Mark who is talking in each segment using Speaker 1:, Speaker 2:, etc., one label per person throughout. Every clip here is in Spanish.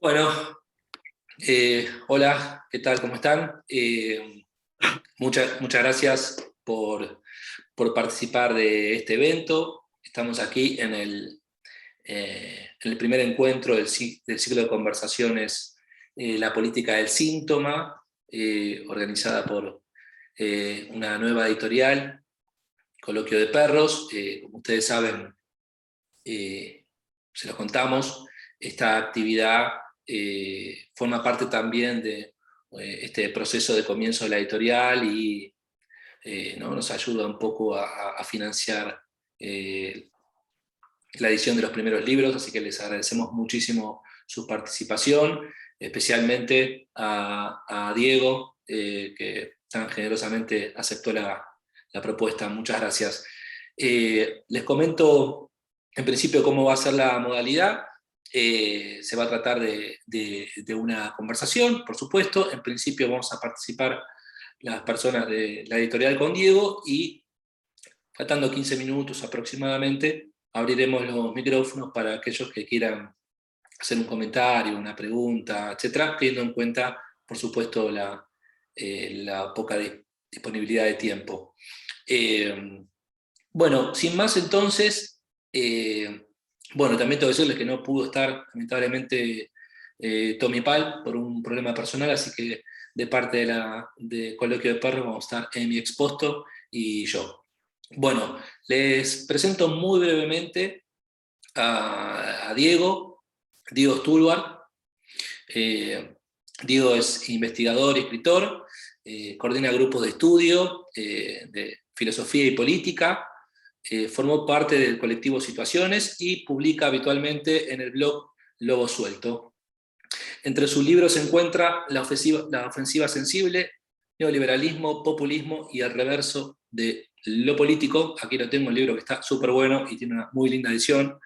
Speaker 1: Bueno, hola, ¿qué tal? ¿Cómo están? Muchas gracias por participar de este evento. Estamos aquí en el primer encuentro del ciclo de conversaciones, La política del síntoma, organizada por una nueva editorial, Coloquio de Perros. Como ustedes saben, eh, se los contamos, esta actividad forma parte también de este proceso de comienzo de la editorial y ¿no? nos ayuda un poco a financiar eh, la edición de los primeros libros, así que les agradecemos muchísimo su participación, especialmente a Diego, que tan generosamente aceptó la propuesta. Muchas gracias. Les comento en principio cómo va a ser la modalidad. Se va a tratar de una conversación, por supuesto. En principio vamos a participar las personas de la editorial con Diego y faltando 15 minutos aproximadamente, abriremos los micrófonos para aquellos que quieran hacer un comentario, una pregunta, etcétera, teniendo en cuenta, por supuesto, la poca disponibilidad de tiempo. Bueno, sin más entonces, bueno, también tengo que decirles que no pudo estar, lamentablemente, Tommy Pal por un problema personal, así que de parte de Coloquio de Perros vamos a estar Emi Exposto y yo. Bueno, les presento muy brevemente a Diego Stulbar. Eh, Diego es investigador y escritor, coordina grupos de estudio de filosofía y política, formó parte del colectivo Situaciones y publica habitualmente en el blog Lobo Suelto. Entre sus libros se encuentra La ofensiva sensible, Neoliberalismo, Populismo y el reverso de lo político. Aquí lo tengo, un libro que está súper bueno y tiene una muy linda edición,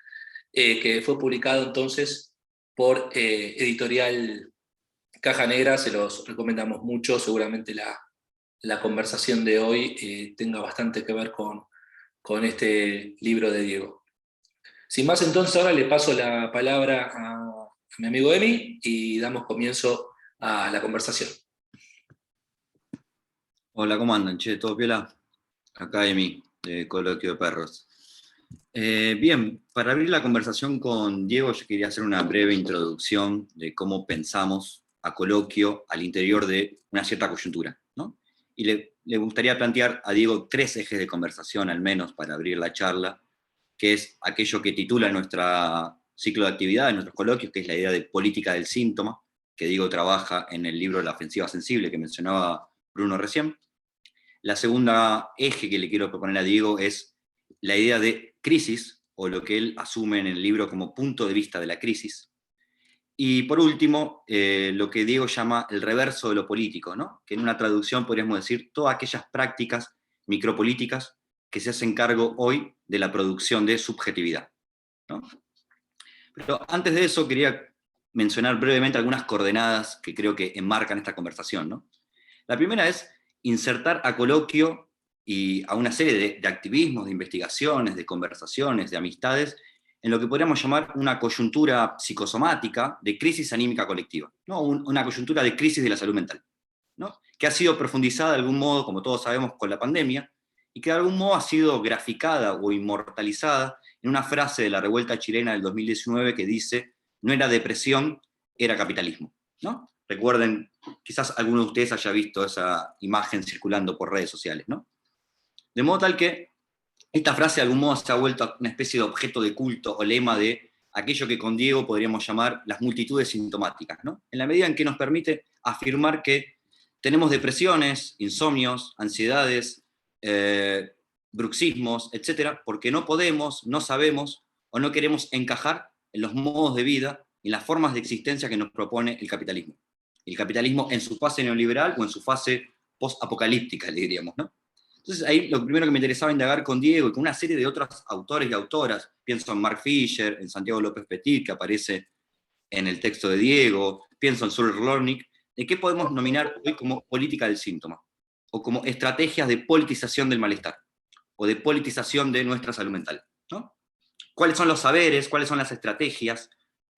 Speaker 1: que fue publicado entonces por Editorial Caja Negra. Se los recomendamos mucho. Seguramente la conversación de hoy tenga bastante que ver con este libro de Diego. Sin más, entonces ahora le paso la palabra a mi amigo Emi y damos comienzo a la conversación.
Speaker 2: Hola, ¿cómo andan? Che, ¿todo piola? Acá Emi, de Coloquio de Perros. Bien, para abrir la conversación con Diego, yo quería hacer una breve introducción de cómo pensamos a Coloquio al interior de una cierta coyuntura, ¿no? Y le gustaría plantear a Diego 3 ejes de conversación, al menos, para abrir la charla, que es aquello que titula nuestro ciclo de actividades, nuestros coloquios, que es la idea de política del síntoma, que Diego trabaja en el libro La ofensiva sensible, que mencionaba Bruno recién. La segunda eje que le quiero proponer a Diego es la idea de crisis, o lo que él asume en el libro como punto de vista de la crisis. Y por último, lo que Diego llama el reverso de lo político, ¿no? Que en una traducción podríamos decir todas aquellas prácticas micropolíticas que se hacen cargo hoy de la producción de subjetividad, ¿no? Pero antes de eso quería mencionar brevemente algunas coordenadas que creo que enmarcan esta conversación, ¿no? La primera es insertar a Coloquio y a una serie de activismos, de investigaciones, de conversaciones, de amistades, en lo que podríamos llamar una coyuntura psicosomática de crisis anímica colectiva, ¿no? Una coyuntura de crisis de la salud mental, ¿no? Que ha sido profundizada de algún modo, como todos sabemos, con la pandemia, y que de algún modo ha sido graficada o inmortalizada en una frase de la revuelta chilena del 2019 que dice: no era depresión, era capitalismo, ¿no? Recuerden, quizás alguno de ustedes haya visto esa imagen circulando por redes sociales, ¿no? De modo tal que esta frase de algún modo se ha vuelto una especie de objeto de culto o lema de aquello que con Diego podríamos llamar las multitudes sintomáticas, ¿no? En la medida en que nos permite afirmar que tenemos depresiones, insomnios, ansiedades, bruxismos, etcétera, porque no podemos, no sabemos o no queremos encajar en los modos de vida y en las formas de existencia que nos propone el capitalismo. El capitalismo en su fase neoliberal o en su fase post-apocalíptica, le diríamos, ¿no? Entonces ahí lo primero que me interesaba indagar con Diego y con una serie de otros autores y autoras, pienso en Mark Fisher, en Santiago López Petit, que aparece en el texto de Diego, pienso en Sully Lornick, de qué podemos nominar hoy como política del síntoma, o como estrategias de politización del malestar, o de politización de nuestra salud mental, ¿no? ¿Cuáles son los saberes, cuáles son las estrategias,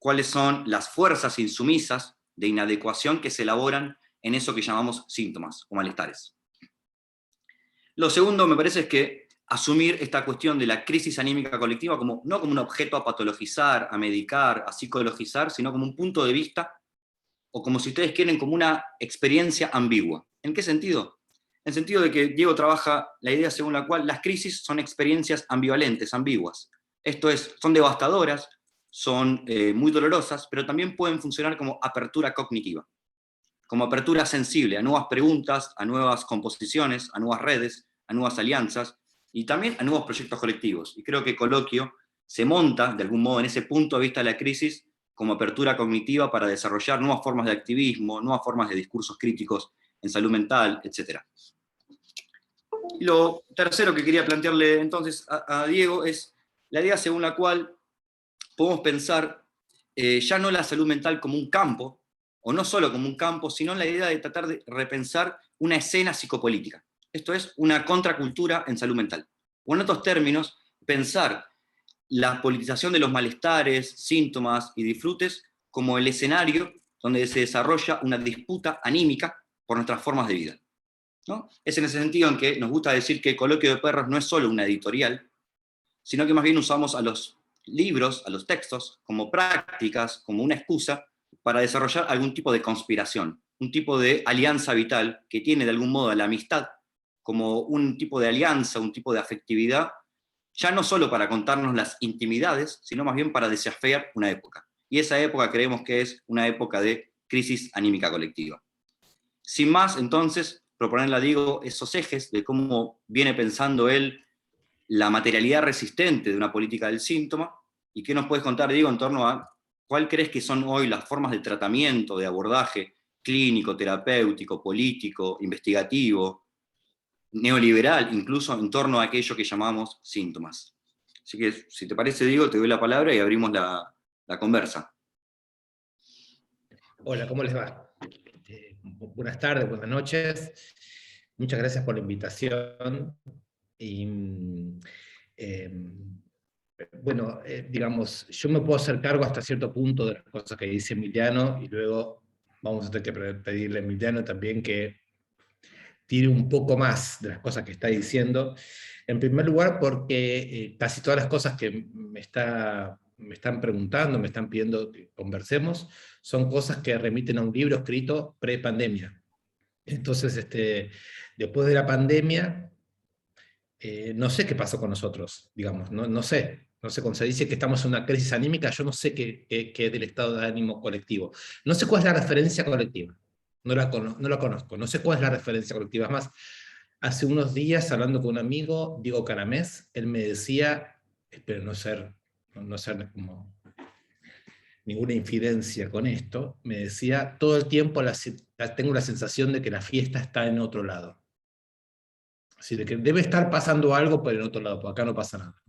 Speaker 2: cuáles son las fuerzas insumisas de inadecuación que se elaboran en eso que llamamos síntomas o malestares. Lo segundo, me parece, es que asumir esta cuestión de la crisis anímica colectiva no como un objeto a patologizar, a medicar, a psicologizar, sino como un punto de vista, o como si ustedes quieren, como una experiencia ambigua. ¿En qué sentido? En el sentido de que Diego trabaja la idea según la cual las crisis son experiencias ambivalentes, ambiguas. Esto es, son devastadoras, son muy dolorosas, pero también pueden funcionar como apertura cognitiva, como apertura sensible a nuevas preguntas, a nuevas composiciones, a nuevas redes, a nuevas alianzas, y también a nuevos proyectos colectivos. Y creo que Coloquio se monta, de algún modo, en ese punto de vista de la crisis, como apertura cognitiva para desarrollar nuevas formas de activismo, nuevas formas de discursos críticos en salud mental, etc. Y lo tercero que quería plantearle entonces a Diego es la idea según la cual podemos pensar ya no la salud mental como un campo, o no solo como un campo, sino la idea de tratar de repensar una escena psicopolítica. Esto es una contracultura en salud mental. O en otros términos, pensar la politización de los malestares, síntomas y disfrutes como el escenario donde se desarrolla una disputa anímica por nuestras formas de vida, ¿no? Es en ese sentido en que nos gusta decir que Coloquio de Perros no es solo una editorial, sino que más bien usamos a los libros, a los textos, como prácticas, como una excusa para desarrollar algún tipo de conspiración, un tipo de alianza vital que tiene de algún modo la amistad como un tipo de alianza, un tipo de afectividad, ya no solo para contarnos las intimidades, sino más bien para desafiar una época. Y esa época creemos que es una época de crisis anímica colectiva. Sin más, entonces, proponerle a Diego esos ejes de cómo viene pensando él la materialidad resistente de una política del síntoma, y qué nos puedes contar, Diego, en torno a cuál crees que son hoy las formas de tratamiento, de abordaje clínico, terapéutico, político, investigativo, neoliberal, incluso en torno a aquello que llamamos síntomas. Así que, si te parece, Diego, te doy la palabra y abrimos la conversa.
Speaker 3: Hola, ¿cómo les va? Buenas tardes, buenas noches. Muchas gracias por la invitación. Y, bueno, digamos, yo me puedo hacer cargo hasta cierto punto de las cosas que dice Emiliano, y luego vamos a tener que pedirle a Emiliano también que tire un poco más de las cosas que está diciendo. En primer lugar, porque casi todas las cosas que me están preguntando, me están pidiendo que conversemos, son cosas que remiten a un libro escrito pre-pandemia. Entonces, después de la pandemia, no sé qué pasó con nosotros, digamos, no sé. No sé, cuando se dice que estamos en una crisis anímica, yo no sé qué es del estado de ánimo colectivo. No sé cuál es la referencia colectiva. No la conozco. No sé cuál es la referencia colectiva. Es más, hace unos días, hablando con un amigo, Diego Caramés, él me decía, espero no ser como ninguna infidencia con esto, me decía, todo el tiempo tengo la sensación de que la fiesta está en otro lado. Así de que debe estar pasando algo, pero en otro lado, porque acá no pasa nada.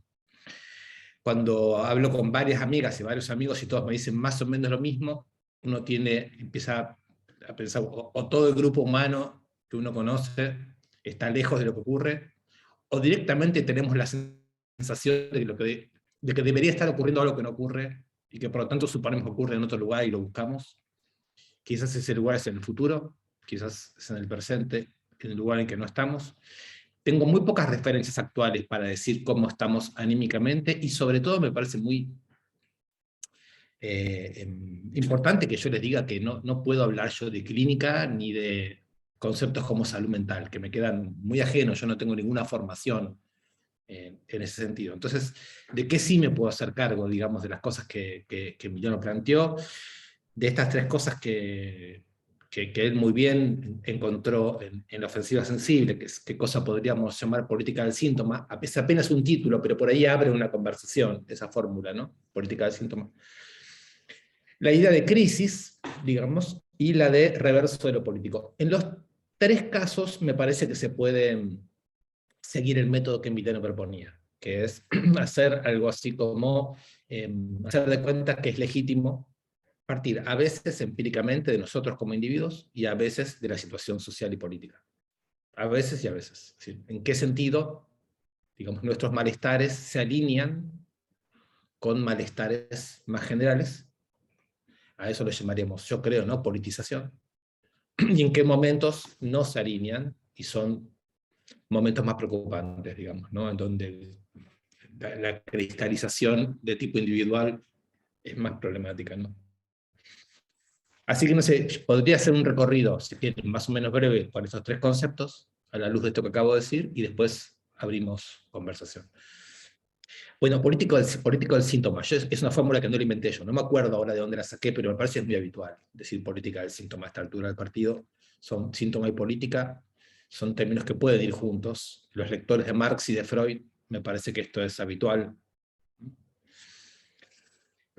Speaker 3: Cuando hablo con varias amigas y varios amigos y todos me dicen más o menos lo mismo, uno empieza a pensar, o todo el grupo humano que uno conoce está lejos de lo que ocurre, o directamente tenemos la sensación de que debería estar ocurriendo algo que no ocurre, y que por lo tanto suponemos que ocurre en otro lugar y lo buscamos. Quizás ese lugar es en el futuro, quizás es en el presente, en el lugar en que no estamos. Tengo muy pocas referencias actuales para decir cómo estamos anímicamente, y sobre todo me parece muy importante que yo les diga que no puedo hablar yo de clínica ni de conceptos como salud mental, que me quedan muy ajenos, yo no tengo ninguna formación en ese sentido. Entonces, ¿de qué sí me puedo hacer cargo, digamos, de las cosas que Emiliano planteó? De estas tres cosas que él muy bien encontró en la ofensiva sensible, que es qué cosa podríamos llamar política del síntoma, es apenas un título, pero por ahí abre una conversación, esa fórmula, ¿no? Política del síntoma. La idea de crisis, digamos, y la de reverso de lo político. En los tres casos me parece que se puede seguir el método que Emiliano proponía, que es hacer algo así como hacer de cuenta que es legítimo partir a veces empíricamente de nosotros como individuos y a veces de la situación social y política. A veces y a veces. ¿Sí? ¿En qué sentido, digamos, nuestros malestares se alinean con malestares más generales? A eso lo llamaríamos, yo creo, ¿no?, politización. Y en qué momentos no se alinean y son momentos más preocupantes, digamos, ¿no?, en donde la cristalización de tipo individual es más problemática, ¿no? Así que no sé, podría hacer un recorrido, si quieren, más o menos breve, por esos tres conceptos, a la luz de esto que acabo de decir, y después abrimos conversación. Bueno, político del síntoma. Es una fórmula que no la inventé yo. No me acuerdo ahora de dónde la saqué, pero me parece que es muy habitual decir política del síntoma a esta altura del partido. Son síntoma y política, son términos que pueden ir juntos. Los lectores de Marx y de Freud, me parece que esto es habitual.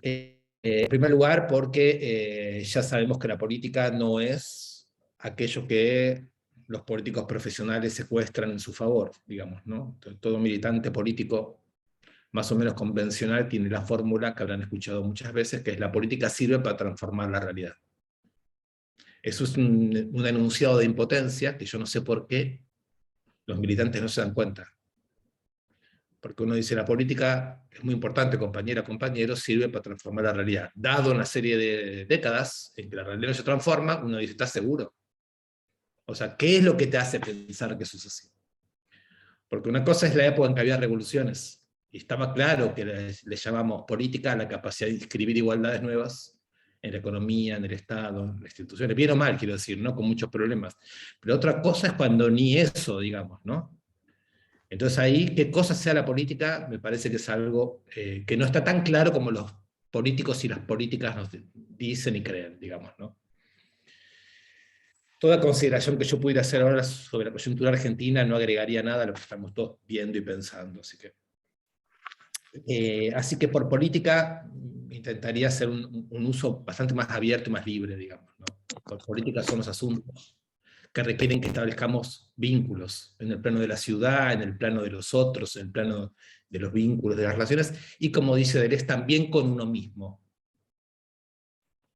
Speaker 3: En primer lugar, porque ya sabemos que la política no es aquello que los políticos profesionales secuestran en su favor, digamos, ¿no? Todo militante político más o menos convencional tiene la fórmula que habrán escuchado muchas veces, que es: la política sirve para transformar la realidad. Eso es un enunciado de impotencia que yo no sé por qué los militantes no se dan cuenta. Porque uno dice, la política es muy importante, compañera, compañero, sirve para transformar la realidad. Dado una serie de décadas en que la realidad no se transforma, uno dice, ¿estás seguro? O sea, ¿qué es lo que te hace pensar que eso es así? Porque una cosa es la época en que había revoluciones, y estaba claro que le llamamos política a la capacidad de inscribir igualdades nuevas en la economía, en el Estado, en las instituciones, bien o mal, quiero decir, ¿no?, con muchos problemas. Pero otra cosa es cuando ni eso, digamos, ¿no? Entonces ahí, qué cosa sea la política, me parece que es algo que no está tan claro como los políticos y las políticas nos dicen y creen, digamos, ¿no? Toda consideración que yo pudiera hacer ahora sobre la coyuntura argentina no agregaría nada a lo que estamos todos viendo y pensando, así que por política intentaría hacer un uso bastante más abierto y más libre, digamos, ¿no? Por política son los asuntos que requieren que establezcamos vínculos en el plano de la ciudad, en el plano de los otros, en el plano de los vínculos, de las relaciones, y como dice Deleuze, también con uno mismo.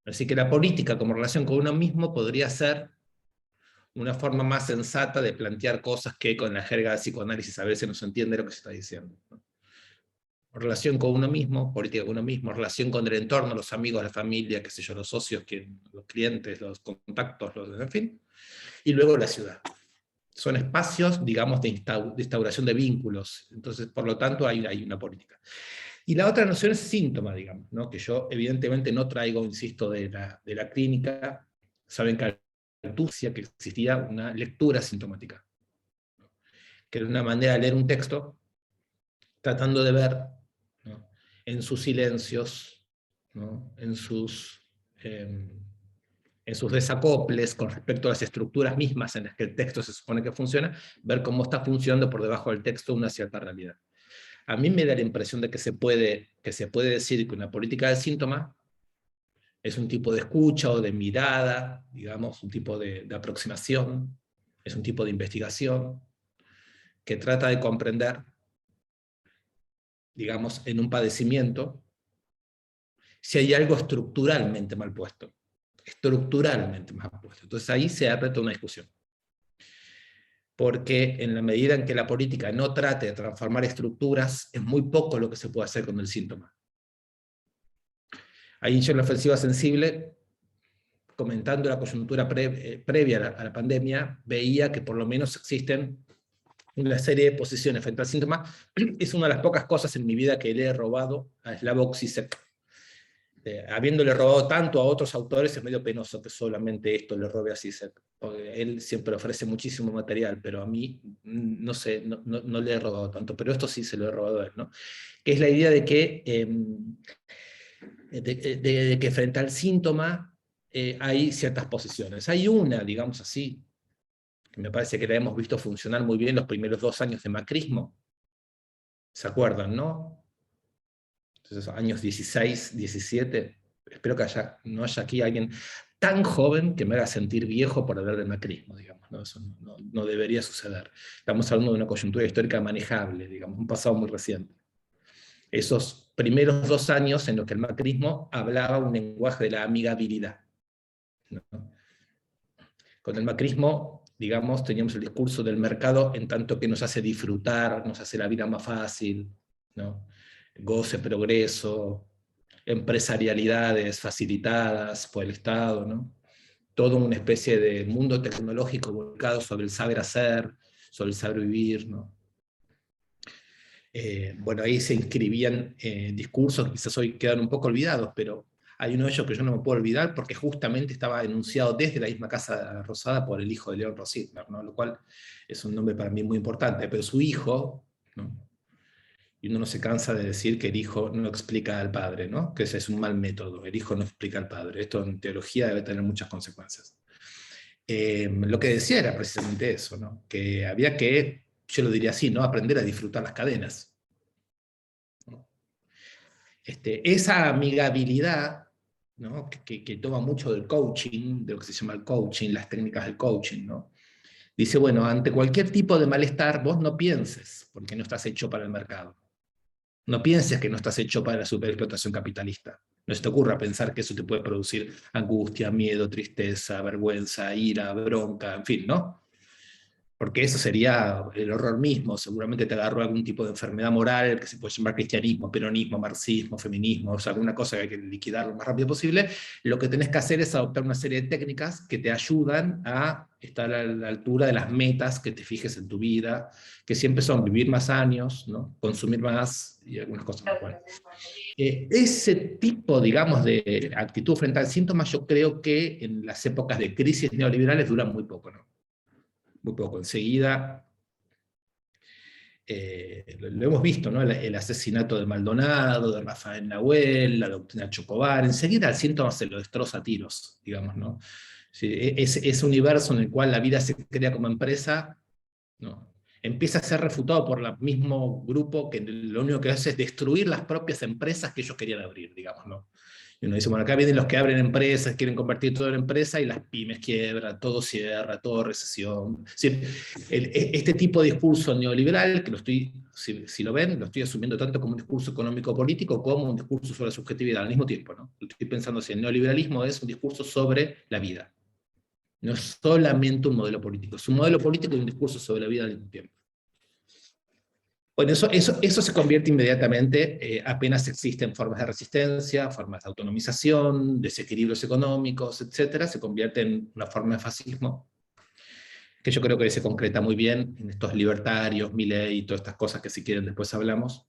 Speaker 3: Así que la política como relación con uno mismo podría ser una forma más sensata de plantear cosas que con la jerga del psicoanálisis a veces no se entiende lo que se está diciendo, ¿no? Relación con uno mismo, política con uno mismo, relación con el entorno, los amigos, la familia, qué sé yo, los socios, los clientes, los contactos, en fin, y luego la ciudad. Son espacios, digamos, de instauración de vínculos. Entonces, por lo tanto, hay una política. Y la otra noción es síntoma, digamos, ¿no?, que yo evidentemente no traigo, insisto, de la clínica. Saben que que existía una lectura sintomática, que era una manera de leer un texto tratando de ver, ¿no?, en sus silencios, ¿no?, en sus desacoples con respecto a las estructuras mismas en las que el texto se supone que funciona, ver cómo está funcionando por debajo del texto una cierta realidad. A mí me da la impresión de que se puede decir que una política del síntoma es un tipo de escucha o de mirada, digamos, un tipo de aproximación, es un tipo de investigación que trata de comprender, digamos, en un padecimiento, si hay algo estructuralmente mal puesto. Estructuralmente mal puesto. Entonces ahí se abre toda una discusión. Porque en la medida en que la política no trate de transformar estructuras, es muy poco lo que se puede hacer con el síntoma. Ahí yo en la ofensiva sensible, comentando la coyuntura previa a la pandemia, veía que por lo menos existen una serie de posiciones frente al síntoma. Es una de las pocas cosas en mi vida que le he robado a Slavoj Žižek. Habiéndole robado tanto a otros autores, es medio penoso que solamente esto le robe a Žižek, porque él siempre ofrece muchísimo material, pero a mí, no sé, no le he robado tanto, pero esto sí se lo he robado a él, ¿no? Que es la idea de que, de que frente al síntoma hay ciertas posiciones. Hay una, digamos así, que me parece que la hemos visto funcionar muy bien los primeros 2 años de macrismo. ¿Se acuerdan, no? Entonces, años 16, 17, espero que no haya aquí alguien tan joven que me haga sentir viejo por hablar de macrismo, digamos, ¿no? Eso no debería suceder. Estamos hablando de una coyuntura histórica manejable, digamos, un pasado muy reciente. Esos primeros 2 años en los que el macrismo hablaba un lenguaje de la amigabilidad, ¿no? Con el macrismo, digamos, teníamos el discurso del mercado en tanto que nos hace disfrutar, nos hace la vida más fácil, ¿no? Goce, progreso, empresarialidades facilitadas por el Estado, ¿no? Todo una especie de mundo tecnológico volcado sobre el saber hacer, sobre el saber vivir, ¿no? Bueno, ahí se inscribían discursos que quizás hoy quedan un poco olvidados, pero hay uno de ellos que yo no me puedo olvidar porque justamente estaba enunciado desde la misma Casa Rosada por el hijo de León Rositner, ¿no? Lo cual es un nombre para mí muy importante, pero su hijo, ¿no? Y uno no se cansa de decir que el hijo no explica al padre, ¿no? Que ese es un mal método, el hijo no explica al padre. Esto en teología debe tener muchas consecuencias. Lo que decía era precisamente eso, ¿no? Que había que, yo lo diría así, ¿no? Aprender a disfrutar las cadenas. ¿No? Esa amigabilidad, ¿no? que toma mucho del coaching, de lo que se llama el coaching, las técnicas del coaching, ¿no? Dice, bueno, ante cualquier tipo de malestar, vos no pienses, porque no estás hecho para el mercado. No pienses que no estás hecho para la superexplotación capitalista. No se te ocurra pensar que eso te puede producir angustia, miedo, tristeza, vergüenza, ira, bronca, en fin, ¿no? Porque eso sería el horror mismo. Seguramente te agarró algún tipo de enfermedad moral que se puede llamar cristianismo, peronismo, marxismo, feminismo, o sea, alguna cosa que hay que liquidar lo más rápido posible. Lo que tenés que hacer es adoptar una serie de técnicas que te ayudan a estar a la altura de las metas que te fijes en tu vida, que siempre son vivir más años, ¿no? Consumir más y algunas cosas más. Bueno, ese tipo, digamos, de actitud frente al síntoma, yo creo que en las épocas de crisis neoliberales duran muy poco, ¿no? Muy poco. Enseguida, lo hemos visto, ¿no? El asesinato de Maldonado, de Rafael Nahuel, la doctrina Chocobar, enseguida el síntoma se lo destroza a tiros, digamos, ¿no? Sí, ese universo en el cual la vida se crea como empresa, ¿no? Empieza a ser refutado por el mismo grupo que lo único que hace es destruir las propias empresas que ellos querían abrir, digamos, ¿no? Y uno dice, bueno, acá vienen los que abren empresas, quieren convertir todo en empresa, y las pymes quiebran, todo cierra, todo recesión. Es decir, este tipo de discurso neoliberal, que lo estoy, si lo ven, lo estoy asumiendo tanto como un discurso económico-político como un discurso sobre la subjetividad al mismo tiempo, ¿no? Estoy pensando si el neoliberalismo es un discurso sobre la vida. No es solamente un modelo político, es un modelo político y un discurso sobre la vida al mismo tiempo. Bueno, eso se convierte inmediatamente, apenas existen formas de resistencia, formas de autonomización, desequilibrios económicos, etcétera, se convierte en una forma de fascismo, que yo creo que se concreta muy bien en estos libertarios, Milei y todas estas cosas que si quieren después hablamos,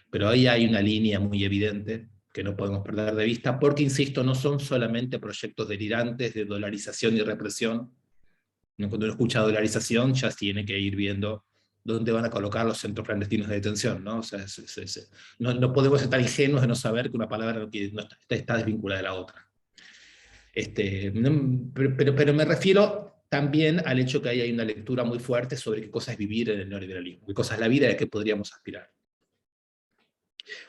Speaker 3: pero ahí hay una línea muy evidente que no podemos perder de vista, porque, insisto, no son solamente proyectos delirantes de dolarización y represión. Cuando uno escucha dolarización ya tiene que ir viendo dónde van a colocar los centros clandestinos de detención, ¿no? O sea, no podemos estar ingenuos de no saber que una palabra no está desvinculada de la otra. Pero me refiero también al hecho que ahí hay una lectura muy fuerte sobre qué cosa es vivir en el neoliberalismo, qué cosa es la vida y a qué podríamos aspirar.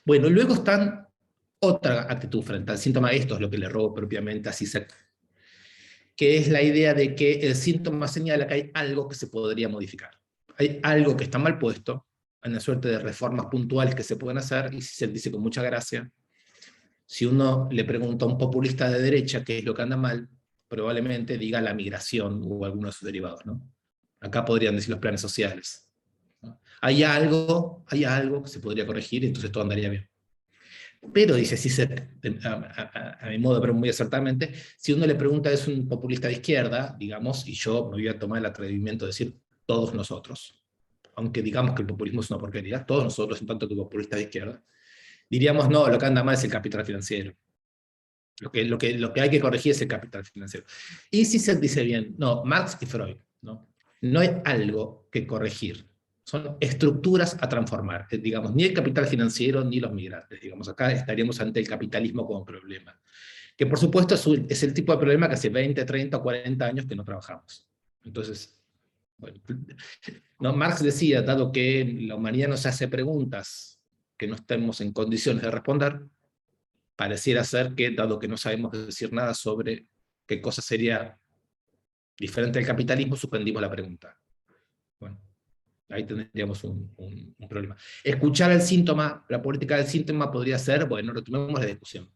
Speaker 3: Bueno, luego están otra actitud frente al síntoma, esto es lo que le robo propiamente a Zizek, que es la idea de que el síntoma señala que hay algo que se podría modificar. Hay algo que está mal puesto, hay una suerte de reformas puntuales que se pueden hacer, y se dice con mucha gracia, si uno le pregunta a un populista de derecha qué es lo que anda mal, probablemente diga la migración o algunos de sus derivados, ¿no? Acá podrían decir los planes sociales, ¿no? Hay algo que se podría corregir y entonces todo andaría bien. Pero, dice Zizek, a mi modo, pero muy acertadamente, si uno le pregunta es un populista de izquierda, digamos, y yo me voy a tomar el atrevimiento de decir todos nosotros, aunque digamos que el populismo es una porquería, todos nosotros en tanto que populistas de izquierda, diríamos no, lo que anda mal es el capital financiero. Lo que hay que corregir es el capital financiero. Y Zizek dice bien, no, Marx y Freud, no hay algo que corregir. Son estructuras a transformar, digamos, ni el capital financiero ni los migrantes, digamos, acá estaríamos ante el capitalismo como problema, que por supuesto es el tipo de problema que hace 20, 30 o 40 años que no trabajamos. Entonces, bueno, ¿no? Marx decía, dado que la humanidad no se hace preguntas que no estemos en condiciones de responder, pareciera ser que, dado que no sabemos decir nada sobre qué cosa sería diferente al capitalismo, suspendimos la pregunta. Bueno, ahí tendríamos un problema. Escuchar el síntoma, la política del síntoma podría ser, bueno, retomemos la discusión.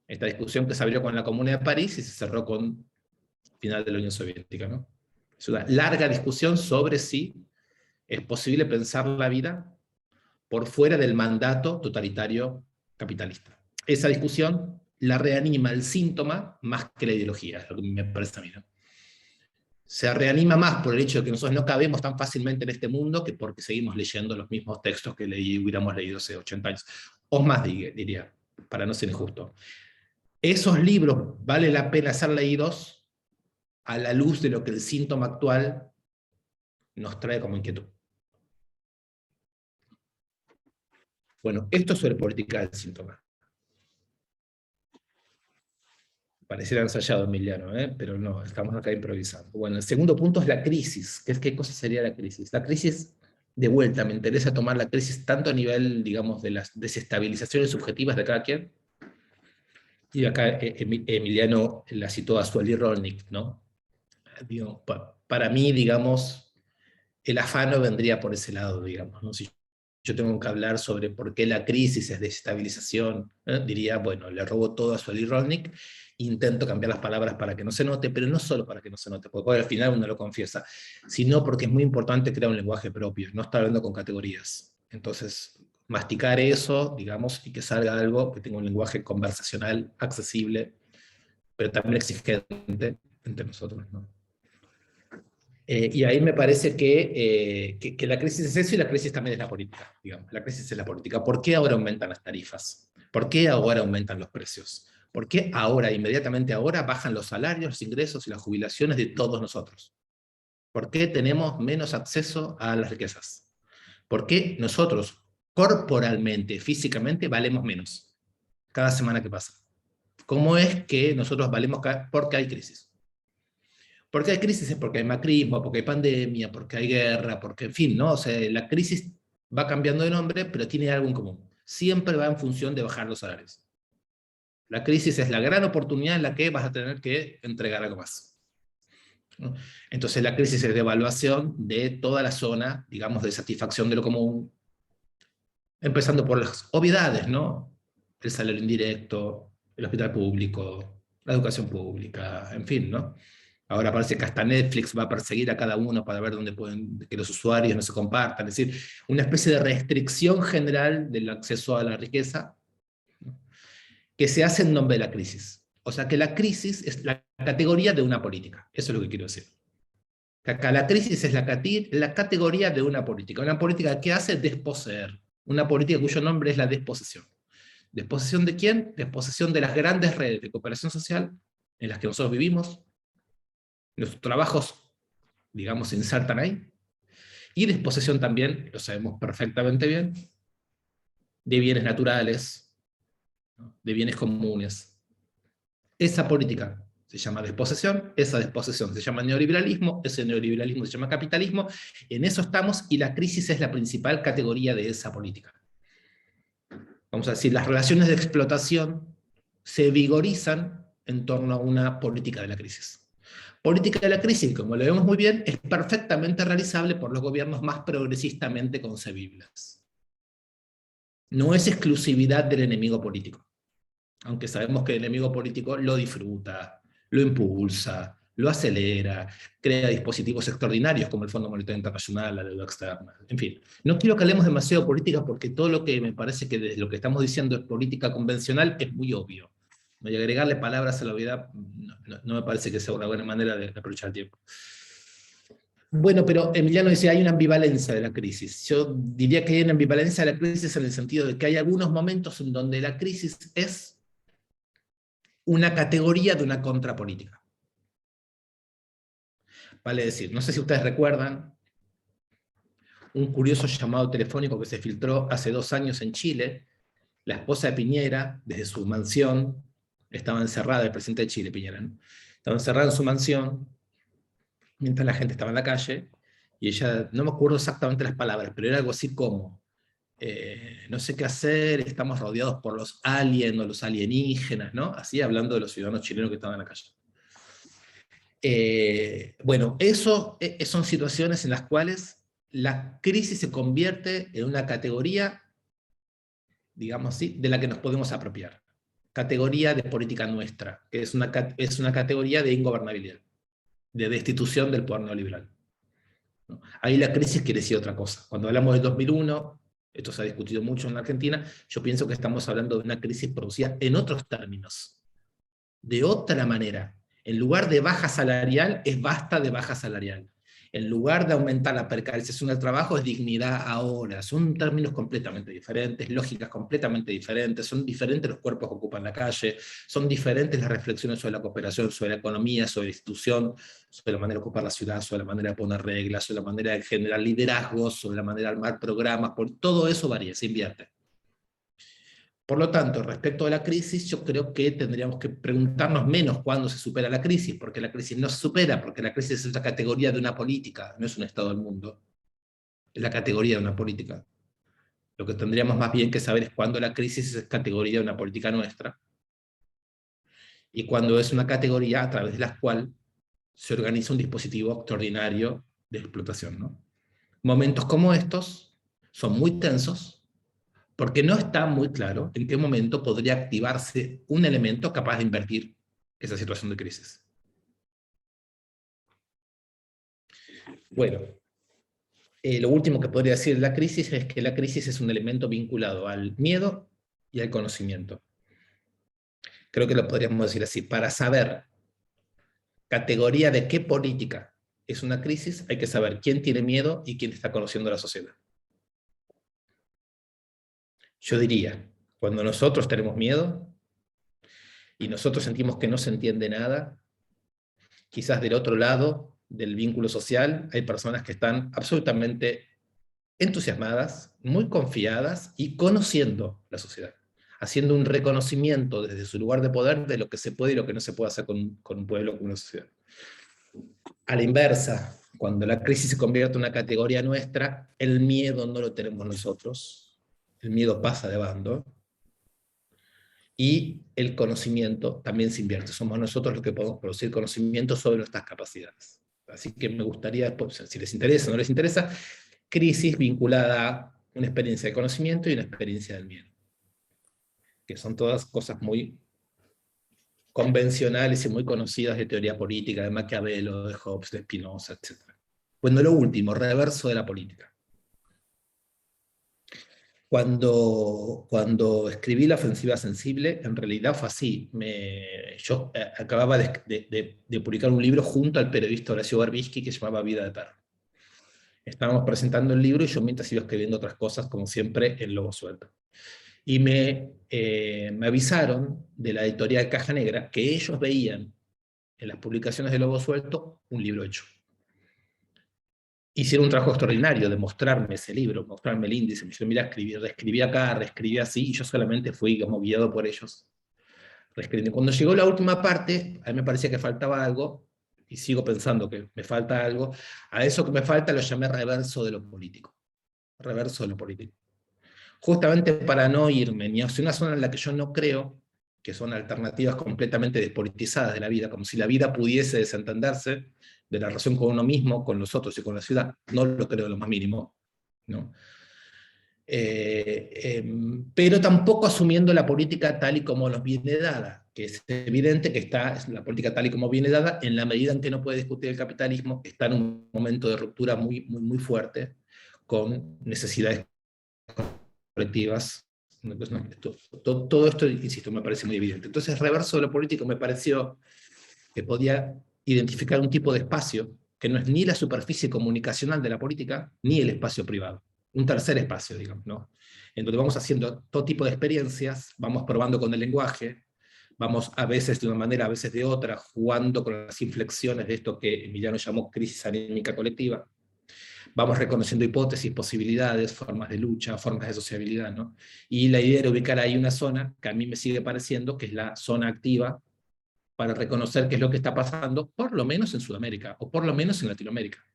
Speaker 3: Esta discusión que se abrió con la Comuna de París y se cerró con el final de la Unión Soviética, ¿no? Es una larga discusión sobre si es posible pensar la vida por fuera del mandato totalitario capitalista. esa discusión la reanima el síntoma más que la ideología, es lo que me parece a mí, ¿no? Se reanima más por el hecho de que nosotros no cabemos tan fácilmente en este mundo que porque seguimos leyendo los mismos textos que hubiéramos leído hace 80 años. O más, diría, para no ser injusto. Esos libros vale la pena ser leídos a la luz de lo que el síntoma actual nos trae como inquietud. Bueno, esto es sobre política del síntoma. Pareciera ensayado, Emiliano, pero no, estamos acá improvisando. Bueno, el segundo punto es la crisis. ¿Qué cosa sería la crisis? La crisis, de vuelta, me interesa tomar la crisis tanto a nivel, digamos, de las desestabilizaciones subjetivas de cada quien, y acá Emiliano la citó a Sueli Rolnik, ¿no? Digo, para mí, digamos, el afano vendría por ese lado, digamos, ¿no? Si yo tengo que hablar sobre por qué la crisis es desestabilización, diría, bueno, le robo todo a Sueli Rolnik, intento cambiar las palabras para que no se note, pero no solo para que no se note, porque al final uno lo confiesa, sino porque es muy importante crear un lenguaje propio, no estar hablando con categorías. Entonces, masticar eso, digamos, y que salga algo que tenga un lenguaje conversacional, accesible, pero también exigente entre nosotros, ¿no? Y ahí me parece que la crisis es eso y la crisis también es la política, digamos. La crisis es la política. ¿Por qué ahora aumentan las tarifas? ¿Por qué ahora aumentan los precios? ¿Por qué ahora, inmediatamente ahora, bajan los salarios, los ingresos y las jubilaciones de todos nosotros? ¿Por qué tenemos menos acceso a las riquezas? ¿Por qué nosotros, corporalmente, físicamente, valemos menos cada semana que pasa? ¿Cómo es que nosotros valemos porque hay crisis? Porque hay crisis, es porque hay macrismo, porque hay pandemia, porque hay guerra, porque, en fin, ¿no? O sea, la crisis va cambiando de nombre, pero tiene algo en común. Siempre va en función de bajar los salarios. La crisis es la gran oportunidad en la que vas a tener que entregar algo más, ¿no? Entonces la crisis es de evaluación de toda la zona, digamos, de satisfacción de lo común, empezando por las obviedades, ¿no? El salario indirecto, el hospital público, la educación pública, en fin, ¿no? Ahora parece que hasta Netflix va a perseguir a cada uno para ver dónde pueden que los usuarios no se compartan. Es decir, una especie de restricción general del acceso a la riqueza, ¿no?, que se hace en nombre de la crisis. O sea, que la crisis es la categoría de una política. Eso es lo que quiero decir. Acá la crisis es la categoría de una política que hace desposeer. Una política cuyo nombre es la desposesión. ¿Desposesión de quién? Desposesión de las grandes redes de cooperación social en las que nosotros vivimos. Los trabajos, digamos, se insertan ahí. Y desposesión también, lo sabemos perfectamente bien, de bienes naturales, ¿no?, de bienes comunes. Esa política se llama desposesión, esa desposesión se llama neoliberalismo, ese neoliberalismo se llama capitalismo, en eso estamos, y la crisis es la principal categoría de esa política. Vamos a decir, las relaciones de explotación se vigorizan en torno a una política de la crisis. Política de la crisis, como lo vemos muy bien, es perfectamente realizable por los gobiernos más progresistamente concebibles. No es exclusividad del enemigo político, aunque sabemos que el enemigo político lo disfruta, lo impulsa, lo acelera, crea dispositivos extraordinarios como el Fondo Monetario Internacional, la deuda externa, en fin. No quiero que hablemos demasiado de política porque todo lo que me parece que desde lo que estamos diciendo es política convencional es muy obvio. Y agregarle palabras a la obviedad no me parece que sea una buena manera de aprovechar el tiempo. Bueno, pero Emiliano dice, hay una ambivalencia de la crisis. Yo diría que hay una ambivalencia de la crisis en el sentido de que hay algunos momentos en donde la crisis es una categoría de una contrapolítica. Vale decir, no sé si ustedes recuerdan un curioso llamado telefónico que se filtró hace 2 años en Chile. La esposa de Piñera, desde su mansión, estaba encerrada, el presidente de Chile, Piñera, ¿no?, estaba encerrada en su mansión, mientras la gente estaba en la calle, y ella, no me acuerdo exactamente las palabras, pero era algo así como, no sé qué hacer, estamos rodeados por los aliens o los alienígenas, ¿no? Así hablando de los ciudadanos chilenos que estaban en la calle. Bueno, eso son situaciones en las cuales la crisis se convierte en una categoría, digamos así, de la que nos podemos apropiar. Categoría de política nuestra, que es una categoría de ingobernabilidad, de destitución del poder neoliberal, ¿no? Ahí la crisis quiere decir otra cosa. Cuando hablamos del 2001, esto se ha discutido mucho en la Argentina, yo pienso que estamos hablando de una crisis producida en otros términos, de otra manera. En lugar de baja salarial, es basta de baja salarial. En lugar de aumentar la precarización del trabajo, es dignidad ahora. Son términos completamente diferentes, lógicas completamente diferentes, son diferentes los cuerpos que ocupan la calle, son diferentes las reflexiones sobre la cooperación, sobre la economía, sobre la institución, sobre la manera de ocupar la ciudad, sobre la manera de poner reglas, sobre la manera de generar liderazgos, sobre la manera de armar programas, todo eso varía, se invierte. Por lo tanto, respecto a la crisis, yo creo que tendríamos que preguntarnos menos cuándo se supera la crisis, porque la crisis no se supera, porque la crisis es la categoría de una política, no es un estado del mundo, es la categoría de una política. Lo que tendríamos más bien que saber es cuándo la crisis es categoría de una política nuestra, y cuándo es una categoría a través de la cual se organiza un dispositivo extraordinario de explotación, ¿no? Momentos como estos son muy tensos, porque no está muy claro en qué momento podría activarse un elemento capaz de invertir esa situación de crisis. Bueno, lo último que podría decir de la crisis es que la crisis es un elemento vinculado al miedo y al conocimiento. Creo que lo podríamos decir así. Para saber categoría de qué política es una crisis, hay que saber quién tiene miedo y quién está conociendo la sociedad. Yo diría, cuando nosotros tenemos miedo y nosotros sentimos que no se entiende nada, quizás del otro lado del vínculo social hay personas que están absolutamente entusiasmadas, muy confiadas y conociendo la sociedad, haciendo un reconocimiento desde su lugar de poder de lo que se puede y lo que no se puede hacer con un pueblo, con una sociedad. A la inversa, cuando la crisis se convierte en una categoría nuestra, el miedo no lo tenemos nosotros, el miedo pasa de bando, y el conocimiento también se invierte. Somos nosotros los que podemos producir conocimiento sobre nuestras capacidades. Así que me gustaría, si les interesa o no les interesa, crisis vinculada a una experiencia de conocimiento y una experiencia del miedo, que son todas cosas muy convencionales y muy conocidas de teoría política, de Maquiavelo, de Hobbes, de Spinoza, etc. Bueno, lo último, reverso de la política. Cuando escribí La ofensiva sensible, en realidad fue así. Yo acababa de publicar un libro junto al periodista Horacio Berbisky que se llamaba Vida de Perro. Estábamos presentando el libro y yo mientras iba escribiendo otras cosas, como siempre, en Lobo Suelto. Y me avisaron de la editorial Caja Negra que ellos veían en las publicaciones de Lobo Suelto un libro hecho. Hicieron un trabajo extraordinario de mostrarme ese libro, mostrarme el índice. Me dijeron, mira, reescribí acá, reescribí así, y yo solamente fui como guiado por ellos. Cuando llegó la última parte, a mí me parecía que faltaba algo, y sigo pensando que me falta algo. A eso que me falta lo llamé reverso de lo político. Reverso de lo político. Justamente para no irme ni hacia una zona en la que yo no creo, que son alternativas completamente despolitizadas de la vida, como si la vida pudiese desentenderse de la relación con uno mismo, con los otros y con la ciudad. No lo creo lo más mínimo, ¿no? Pero tampoco asumiendo la política tal y como nos viene dada, que es evidente que está la política tal y como viene dada, en la medida en que no puede discutir el capitalismo, está en un momento de ruptura muy, muy, muy fuerte, con necesidades colectivas. Todo esto, insisto, me parece muy evidente. Entonces, reverso de lo político me pareció que podía identificar un tipo de espacio que no es ni la superficie comunicacional de la política, ni el espacio privado. Un tercer espacio, digamos, ¿no? En donde vamos haciendo todo tipo de experiencias, vamos probando con el lenguaje, vamos a veces de una manera, a veces de otra, jugando con las inflexiones de esto que Emiliano llamó crisis anímica colectiva. Vamos reconociendo hipótesis, posibilidades, formas de lucha, formas de sociabilidad, ¿no? Y la idea era ubicar ahí una zona que a mí me sigue pareciendo que es la zona activa para reconocer qué es lo que está pasando, por lo menos en Sudamérica, o por lo menos en Latinoamérica.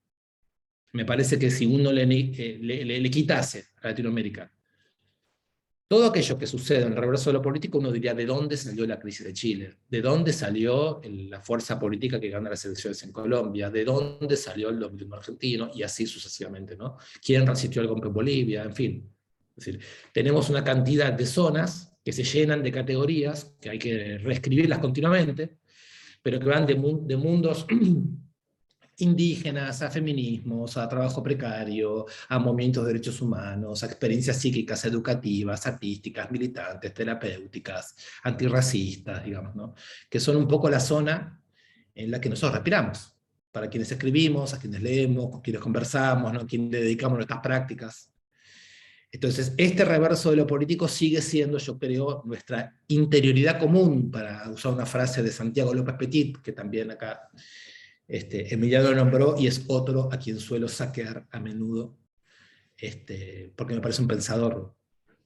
Speaker 3: Me parece que si uno le quitase a Latinoamérica todo aquello que sucede en el reverso de lo político, uno diría de dónde salió la crisis de Chile, de dónde salió la fuerza política que gana las elecciones en Colombia, de dónde salió el gobierno argentino, y así sucesivamente, ¿no? ¿Quién resistió el golpe en Bolivia? En fin. Es decir, tenemos una cantidad de zonas que se llenan de categorías, que hay que reescribirlas continuamente, pero que van de mundos indígenas, a feminismos, a trabajo precario, a movimientos de derechos humanos, a experiencias psíquicas, educativas, artísticas, militantes, terapéuticas, antirracistas, digamos, ¿no? Que son un poco la zona en la que nosotros respiramos, para quienes escribimos, a quienes leemos, con quienes conversamos, ¿no? A quienes dedicamos nuestras prácticas. Entonces, este reverso de lo político sigue siendo, yo creo, nuestra interioridad común, para usar una frase de Santiago López Petit, que también acá Emiliano lo nombró, y es otro a quien suelo saquear a menudo, porque me parece un pensador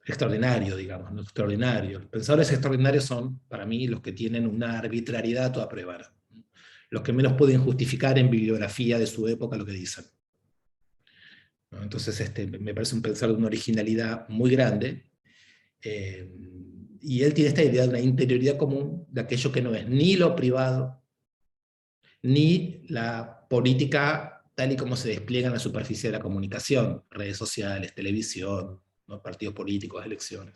Speaker 3: extraordinario, digamos, ¿no? Extraordinario. Los pensadores extraordinarios son, para mí, los que tienen una arbitrariedad a toda prueba, ¿no? Los que menos pueden justificar en bibliografía de su época lo que dicen, ¿no? Entonces, me parece un pensador de una originalidad muy grande, y él tiene esta idea de una interioridad común de aquello que no es ni lo privado, ni la política tal y como se despliega en la superficie de la comunicación, redes sociales, televisión, ¿no? Partidos políticos, elecciones.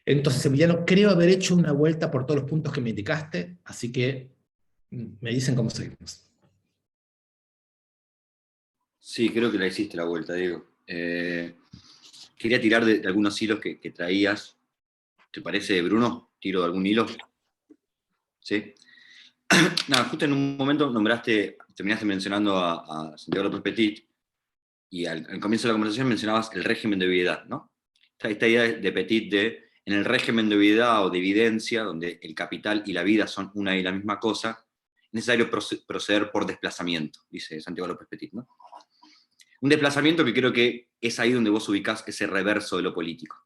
Speaker 3: Entonces, Emiliano, creo haber hecho una vuelta por todos los puntos que me indicaste, así que me dicen cómo seguimos.
Speaker 2: Sí, creo que la hiciste la vuelta, Diego. Quería tirar de algunos hilos que traías. ¿Te parece, Bruno? ¿Tiro de algún hilo? ¿Sí? Nada, justo en un momento terminaste mencionando a Santiago López Petit, y al comienzo de la conversación mencionabas el régimen de obviedad, ¿no? Esta idea de Petit en el régimen de obviedad o de evidencia, donde el capital y la vida son una y la misma cosa, es necesario proceder por desplazamiento, dice Santiago López Petit, ¿no? Un desplazamiento que creo que es ahí donde vos ubicás ese reverso de lo político.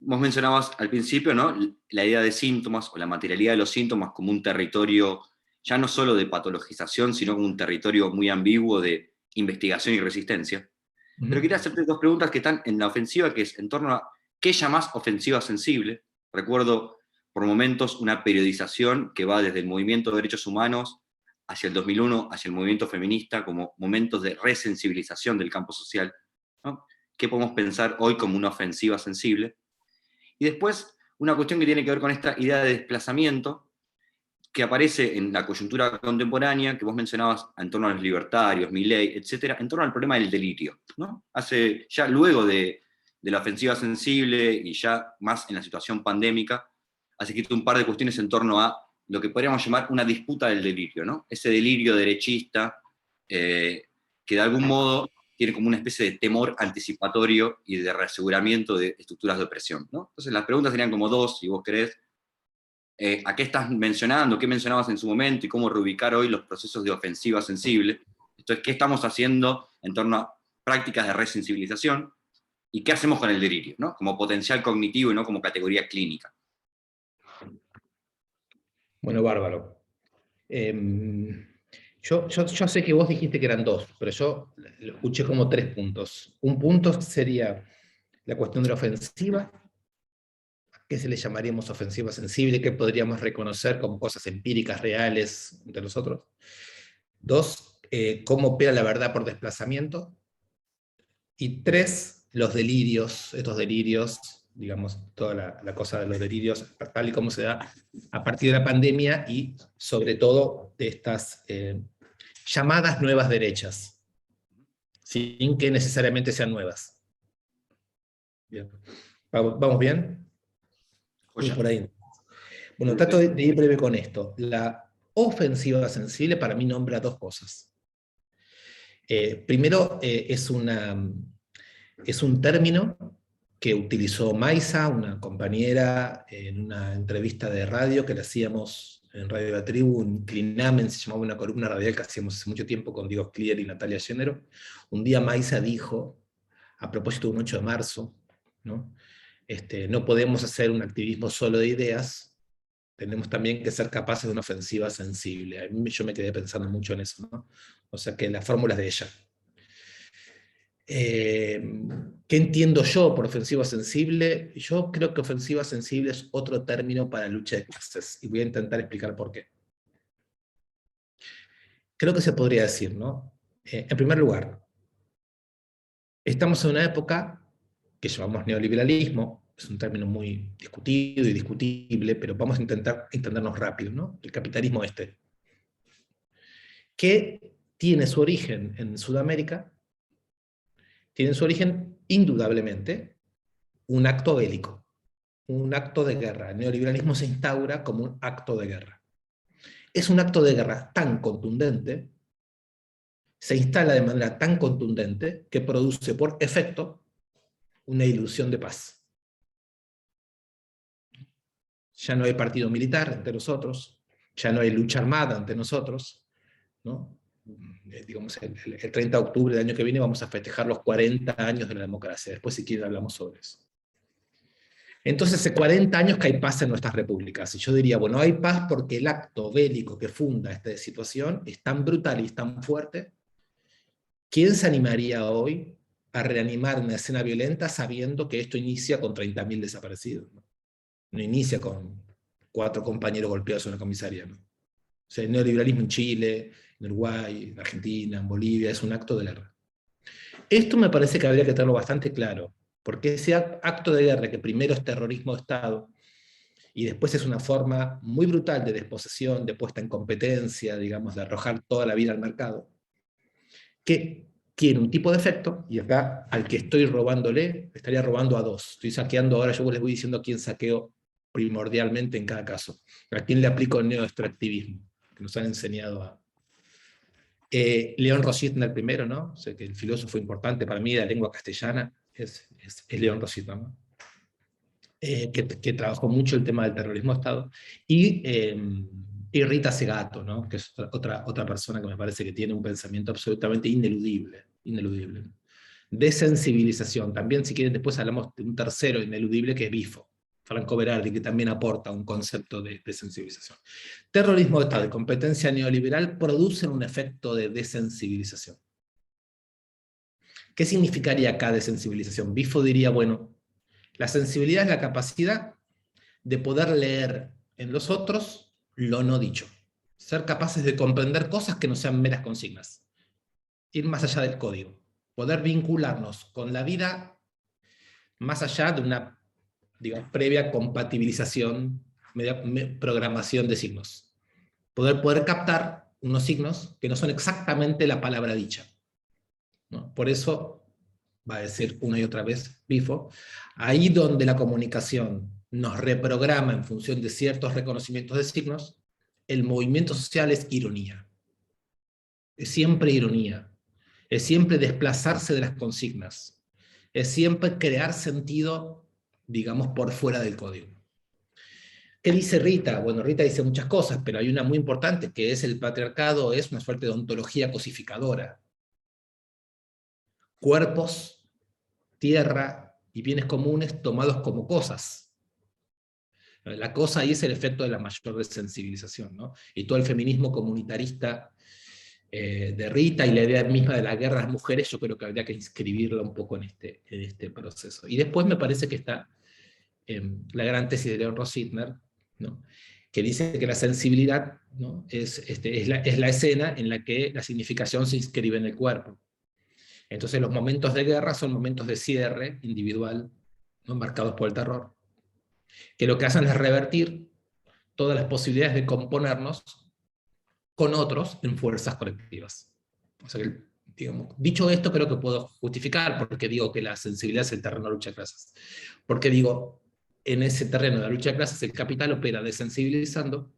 Speaker 2: Vos mencionabas al principio, ¿no?, la idea de síntomas o la materialidad de los síntomas como un territorio ya no solo de patologización, sino como un territorio muy ambiguo de investigación y resistencia. Pero quería hacerte dos preguntas que están en la ofensiva, que es en torno a ¿qué llamás ofensiva sensible? Recuerdo por momentos una periodización que va desde el movimiento de derechos humanos hacia el 2001, hacia el movimiento feminista, como momentos de resensibilización del campo social, ¿no? ¿Qué podemos pensar hoy como una ofensiva sensible? Y después, una cuestión que tiene que ver con esta idea de desplazamiento, que aparece en la coyuntura contemporánea, que vos mencionabas en torno a los libertarios, Milei, etcétera, en torno al problema del delirio, ¿no? Ya luego de la ofensiva sensible y ya más en la situación pandémica, has escrito un par de cuestiones en torno a lo que podríamos llamar una disputa del delirio, ¿no? Ese delirio derechista que de algún modo tiene como una especie de temor anticipatorio y de reaseguramiento de estructuras de opresión, ¿no? Entonces las preguntas serían como dos, si vos querés. ¿A qué estás mencionando? ¿Qué mencionabas en su momento? Y cómo reubicar hoy los procesos de ofensiva sensible. Entonces, ¿qué estamos haciendo en torno a prácticas de resensibilización? ¿Y qué hacemos con el delirio, ¿no?, como potencial cognitivo y no como categoría clínica?
Speaker 3: Bueno, bárbaro. Yo sé que vos dijiste que eran dos, pero yo lo escuché como 3 puntos. Un punto sería la cuestión de la ofensiva. ¿Qué se le llamaríamos ofensiva sensible? ¿Qué podríamos reconocer como cosas empíricas reales de nosotros? 2, cómo opera la verdad por desplazamiento. Y 3, los delirios, estos delirios, digamos, toda la cosa de los delirios, tal y como se da a partir de la pandemia y sobre todo de estas llamadas nuevas derechas, sin que necesariamente sean nuevas. Bien. ¿Vamos bien?
Speaker 2: Joya.
Speaker 3: Por ahí. Bueno, trato de ir breve con esto. La ofensiva sensible para mí nombra 2 cosas. Primero, es un término que utilizó Maisa, una compañera, en una entrevista de radio que le hacíamos en Radio La Tribu, un Clinamen, se llamaba una columna radial que hacíamos hace mucho tiempo con Diego Clear y Natalia Género. Un día Maisa dijo, a propósito de un 8 de marzo, ¿no? No podemos hacer un activismo solo de ideas, tenemos también que ser capaces de una ofensiva sensible. Yo me quedé pensando mucho en eso, ¿no? O sea que la fórmula es de ella. ¿Qué entiendo yo por ofensiva sensible? Yo creo que ofensiva sensible es otro término para la lucha de clases, y voy a intentar explicar por qué. Creo que se podría decir, ¿no? En primer lugar, estamos en una época que llamamos neoliberalismo, es un término muy discutido y discutible, pero vamos a intentar entendernos rápido, ¿no? El capitalismo que tiene su origen en Sudamérica, tiene su origen indudablemente un acto bélico, un acto de guerra. El neoliberalismo se instaura como un acto de guerra. Es un acto de guerra tan contundente, se instala de manera tan contundente, que produce por efecto una ilusión de paz. Ya no hay partido militar entre nosotros, ya no hay lucha armada entre nosotros, ¿no? Digamos, el 30 de octubre del año que viene vamos a festejar los 40 años de la democracia. Después, si quieren, hablamos sobre eso. Entonces, hace 40 años que hay paz en nuestras repúblicas. Y yo diría, bueno, hay paz porque el acto bélico que funda esta situación es tan brutal y es tan fuerte. ¿Quién se animaría hoy a reanimar una escena violenta sabiendo que esto inicia con 30.000 desaparecidos? No inicia con 4 compañeros golpeados en una comisaría, ¿no? O sea, el neoliberalismo en Chile, en Uruguay, en Argentina, en Bolivia, es un acto de guerra. Esto me parece que habría que tenerlo bastante claro, porque ese acto de guerra, que primero es terrorismo de Estado, y después es una forma muy brutal de desposesión, de puesta en competencia, digamos, de arrojar toda la vida al mercado, que tiene un tipo de efecto, y acá al que estoy robándole, estaría robando a 2. Estoy saqueando ahora, yo les voy diciendo a quién saqueo primordialmente en cada caso. A quién le aplico el neoextractivismo, que nos han enseñado a... León Rositner primero, ¿no? O sea, que el filósofo importante para mí de la lengua castellana es León Rositner, ¿no? Que trabajó mucho el tema del terrorismo de Estado, y Rita Segato, ¿no? Que es otra persona que me parece que tiene un pensamiento absolutamente ineludible, ineludible. Desensibilización, también si quieren después hablamos de un tercero ineludible que es Bifo, Franco Berardi, que también aporta un concepto de desensibilización. Terrorismo de Estado y competencia neoliberal producen un efecto de desensibilización. ¿Qué significaría acá desensibilización? Bifo diría, bueno, la sensibilidad es la capacidad de poder leer en los otros lo no dicho. Ser capaces de comprender cosas que no sean meras consignas. Ir más allá del código. Poder vincularnos con la vida más allá de una, digamos, previa compatibilización, programación de signos. Poder captar unos signos que no son exactamente la palabra dicha, ¿no? Por eso, va a decir una y otra vez Bifo, ahí donde la comunicación nos reprograma en función de ciertos reconocimientos de signos, el movimiento social es ironía. Es siempre ironía. Es siempre desplazarse de las consignas. Es siempre crear sentido, digamos, por fuera del código. ¿Qué dice Rita? Bueno, Rita dice muchas cosas, pero hay una muy importante, que es el patriarcado es una suerte de ontología cosificadora. Cuerpos, tierra y bienes comunes tomados como cosas. La cosa ahí es el efecto de la mayor desensibilización, ¿no? Y todo el feminismo comunitarista de Rita y la idea misma de la guerra a las mujeres, yo creo que habría que inscribirla un poco en este proceso. Y después me parece que está la gran tesis de León Rositner, ¿no? Que dice que la sensibilidad, ¿no? es la escena en la que la significación se inscribe en el cuerpo. Entonces los momentos de guerra son momentos de cierre individual, ¿no? Marcados por el terror, que lo que hacen es revertir todas las posibilidades de componernos con otros en fuerzas colectivas. O sea que, digamos, dicho esto, creo que puedo justificar porque digo que la sensibilidad es el terreno de lucha de clases. Porque digo, en ese terreno de la lucha de clases el capital opera desensibilizando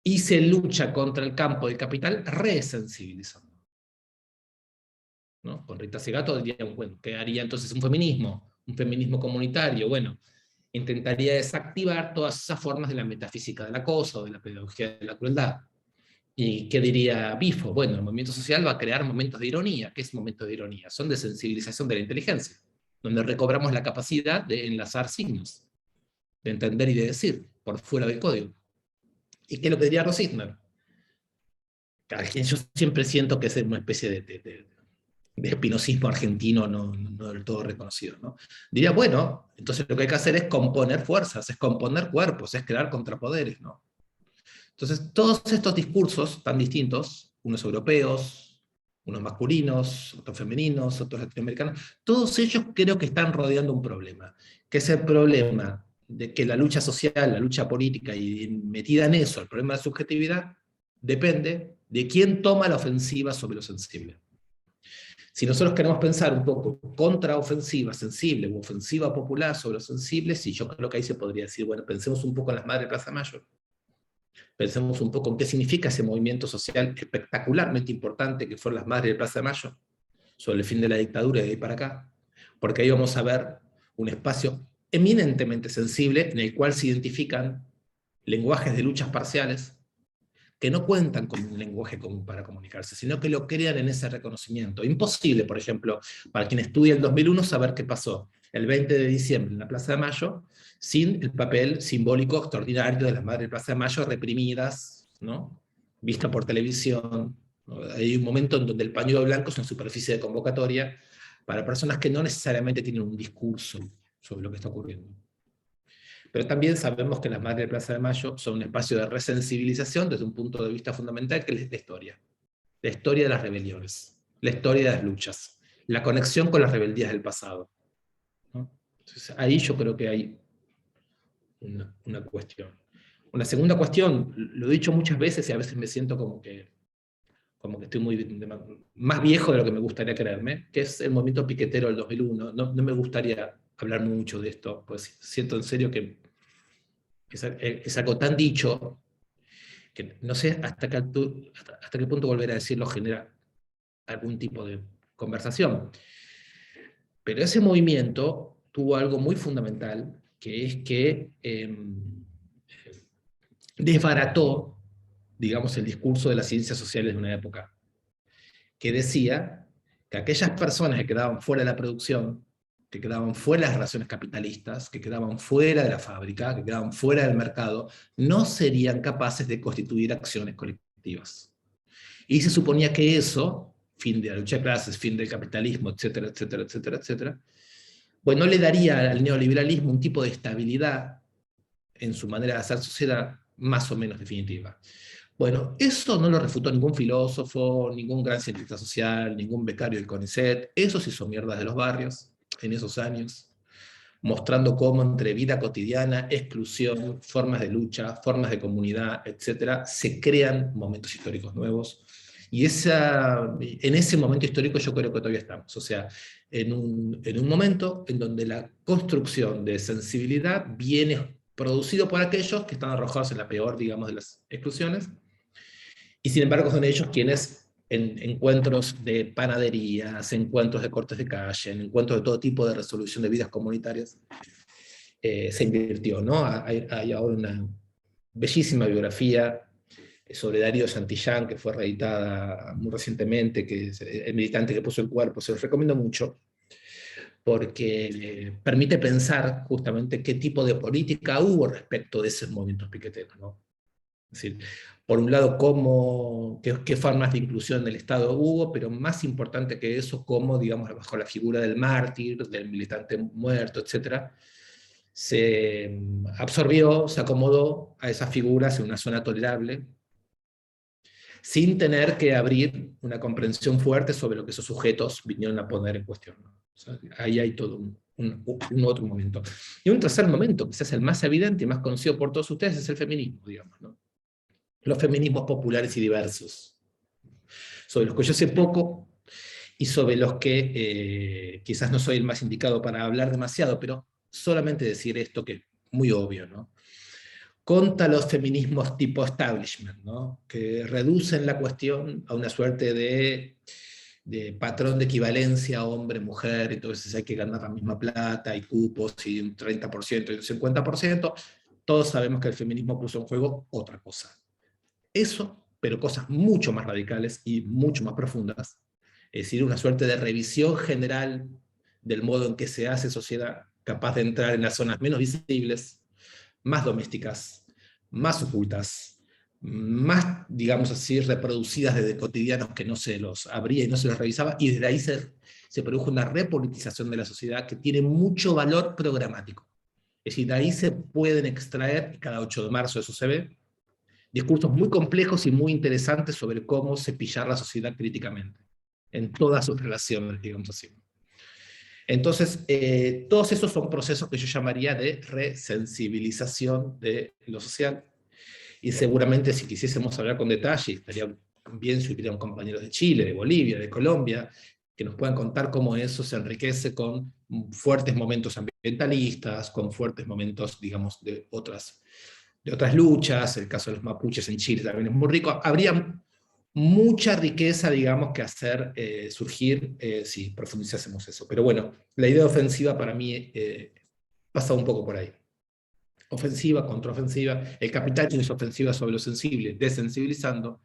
Speaker 3: y se lucha contra el campo del capital resensibilizando, ¿no? Con Rita Segato diría, bueno, ¿qué haría entonces un feminismo comunitario? Bueno, intentaría desactivar todas esas formas de la metafísica del acoso, de la pedagogía de la crueldad. ¿Y qué diría Bifo? Bueno, el movimiento social va a crear momentos de ironía. ¿Qué es momento de ironía? Son de sensibilización de la inteligencia, donde recobramos la capacidad de enlazar signos, de entender y de decir, por fuera del código. ¿Y qué es lo que diría Rositner? A quien yo siempre siento que es una especie de espinosismo argentino no del todo reconocido, ¿no? Diría, bueno, entonces lo que hay que hacer es componer fuerzas, es componer cuerpos, es crear contrapoderes, ¿no? Entonces, todos estos discursos tan distintos, unos europeos, unos masculinos, otros femeninos, otros latinoamericanos, todos ellos creo que están rodeando un problema, que es el problema de que la lucha social, la lucha política, y metida en eso, el problema de subjetividad, depende de quién toma la ofensiva sobre lo sensible. Si nosotros queremos pensar un poco contraofensiva sensible u ofensiva popular sobre lo sensible, sí, yo creo que ahí se podría decir, bueno, pensemos un poco en las Madres de Plaza de Mayo. Pensemos un poco en qué significa ese movimiento social espectacularmente importante que fueron las Madres de Plaza de Mayo, sobre el fin de la dictadura y de ahí para acá, porque ahí vamos a ver un espacio eminentemente sensible en el cual se identifican lenguajes de luchas parciales que no cuentan con un lenguaje común para comunicarse, sino que lo crean en ese reconocimiento. Imposible, por ejemplo, para quien estudia el 2001 saber qué pasó el 20 de diciembre en la Plaza de Mayo sin el papel simbólico extraordinario de las Madres de Plaza de Mayo reprimidas, ¿no? Vista por televisión. ¿No? Hay un momento en donde el pañuelo blanco es una superficie de convocatoria para personas que no necesariamente tienen un discurso sobre lo que está ocurriendo. Pero también sabemos que las Madres de Plaza de Mayo son un espacio de resensibilización desde un punto de vista fundamental, que es la historia de las rebeliones, la historia de las luchas, la conexión con las rebeldías del pasado, ¿no? Entonces, ahí yo creo que hay una cuestión. Una segunda cuestión, lo he dicho muchas veces y a veces me siento como que estoy más viejo de lo que me gustaría creerme, que es el movimiento piquetero del 2001. No me gustaría hablar mucho de esto, pues siento en serio que es algo tan dicho, que no sé hasta qué punto volver a decirlo genera algún tipo de conversación. Pero ese movimiento tuvo algo muy fundamental, que es que desbarató, digamos, el discurso de las ciencias sociales de una época, que decía que aquellas personas que quedaban fuera de la producción, que quedaban fuera de las relaciones capitalistas, que quedaban fuera de la fábrica, que quedaban fuera del mercado, no serían capaces de constituir acciones colectivas. Y se suponía que eso, fin de la lucha de clases, fin del capitalismo, etcétera, etcétera, etcétera, etcétera, bueno, le daría al neoliberalismo un tipo de estabilidad en su manera de hacer sociedad más o menos definitiva. Bueno, eso no lo refutó ningún filósofo, ningún gran cientista social, ningún becario del CONICET. Eso se hizo mierda de los barrios en esos años, mostrando cómo entre vida cotidiana, exclusión, formas de lucha, formas de comunidad, etcétera, se crean momentos históricos nuevos. Y en ese momento histórico yo creo que todavía estamos. O sea, en un momento en donde la construcción de sensibilidad viene producido por aquellos que están arrojados en la peor, digamos, de las exclusiones, y sin embargo son ellos quienes en encuentros de panaderías, encuentros de cortes de calle, en encuentros de todo tipo de resolución de vidas comunitarias, se invirtió, ¿no? Hay ahora una bellísima biografía sobre Darío Santillán, que fue reeditada muy recientemente, que es el militante que puso el cuerpo, se los recomiendo mucho, porque permite pensar justamente qué tipo de política hubo respecto de esos movimientos piqueteros, ¿no? Es decir, por un lado, qué formas de inclusión del Estado hubo, pero más importante que eso, cómo, digamos, bajo la figura del mártir, del militante muerto, etc., se absorbió, se acomodó a esas figuras en una zona tolerable, sin tener que abrir una comprensión fuerte sobre lo que esos sujetos vinieron a poner en cuestión, ¿no? O sea, ahí hay todo un otro momento. Y un tercer momento, quizás el más evidente y más conocido por todos ustedes, es el feminismo, digamos, ¿no? Los feminismos populares y diversos, sobre los que yo sé poco y sobre los que quizás no soy el más indicado para hablar demasiado, pero solamente decir esto que es muy obvio, ¿no? Contra los feminismos tipo establishment, ¿no? Que reducen la cuestión a una suerte de patrón de equivalencia hombre-mujer, entonces hay que ganar la misma plata, y cupos, y un 30% y un 50%, todos sabemos que el feminismo puso en juego otra cosa. Eso, pero cosas mucho más radicales y mucho más profundas, es decir, una suerte de revisión general del modo en que se hace sociedad, capaz de entrar en las zonas menos visibles, más domésticas, más ocultas, más, digamos así, reproducidas desde cotidianos que no se los abría y no se los revisaba, y desde ahí se produjo una repolitización de la sociedad que tiene mucho valor programático. Es decir, de ahí se pueden extraer, y cada 8 de marzo eso se ve, discursos muy complejos y muy interesantes sobre cómo cepillar la sociedad críticamente, en todas sus relaciones, digamos así. Entonces, todos esos son procesos que yo llamaría de resensibilización de lo social, y seguramente si quisiésemos hablar con detalle, estaría también si hubieran compañeros de Chile, de Bolivia, de Colombia, que nos puedan contar cómo eso se enriquece con fuertes momentos ambientalistas, con fuertes momentos, digamos, de otras luchas. El caso de los mapuches en Chile también es muy rico. Habría mucha riqueza, digamos, que hacer surgir si profundizásemos eso. Pero bueno, la idea ofensiva para mí pasa un poco por ahí. Ofensiva, contraofensiva. El capital tiene su ofensiva sobre lo sensible, desensibilizando.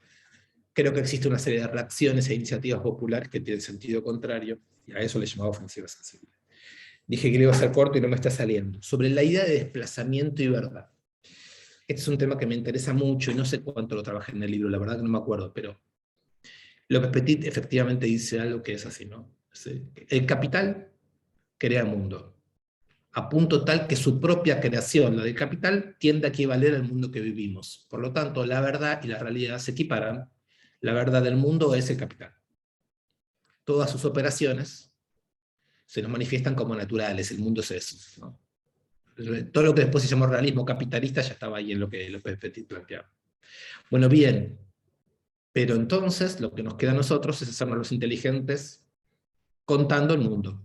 Speaker 3: Creo que existe una serie de reacciones e iniciativas populares que tienen sentido contrario, y a eso le llamaba ofensiva sensible. Dije que le iba a ser corto y no me está saliendo. Sobre la idea de desplazamiento y verdad. Este es un tema que me interesa mucho y no sé cuánto lo trabajé en el libro, la verdad que no me acuerdo, pero López Petit efectivamente dice algo que es así, ¿no? El capital crea mundo, a punto tal que su propia creación, la del capital, tiende a equivaler al mundo que vivimos. Por lo tanto, la verdad y la realidad se equiparan. La verdad del mundo es el capital. Todas sus operaciones se nos manifiestan como naturales, el mundo es eso, ¿no? Todo lo que después se llamó realismo capitalista ya estaba ahí en lo que López Petit planteaba. Bueno, bien, pero entonces lo que nos queda a nosotros es hacernos los inteligentes contando el mundo,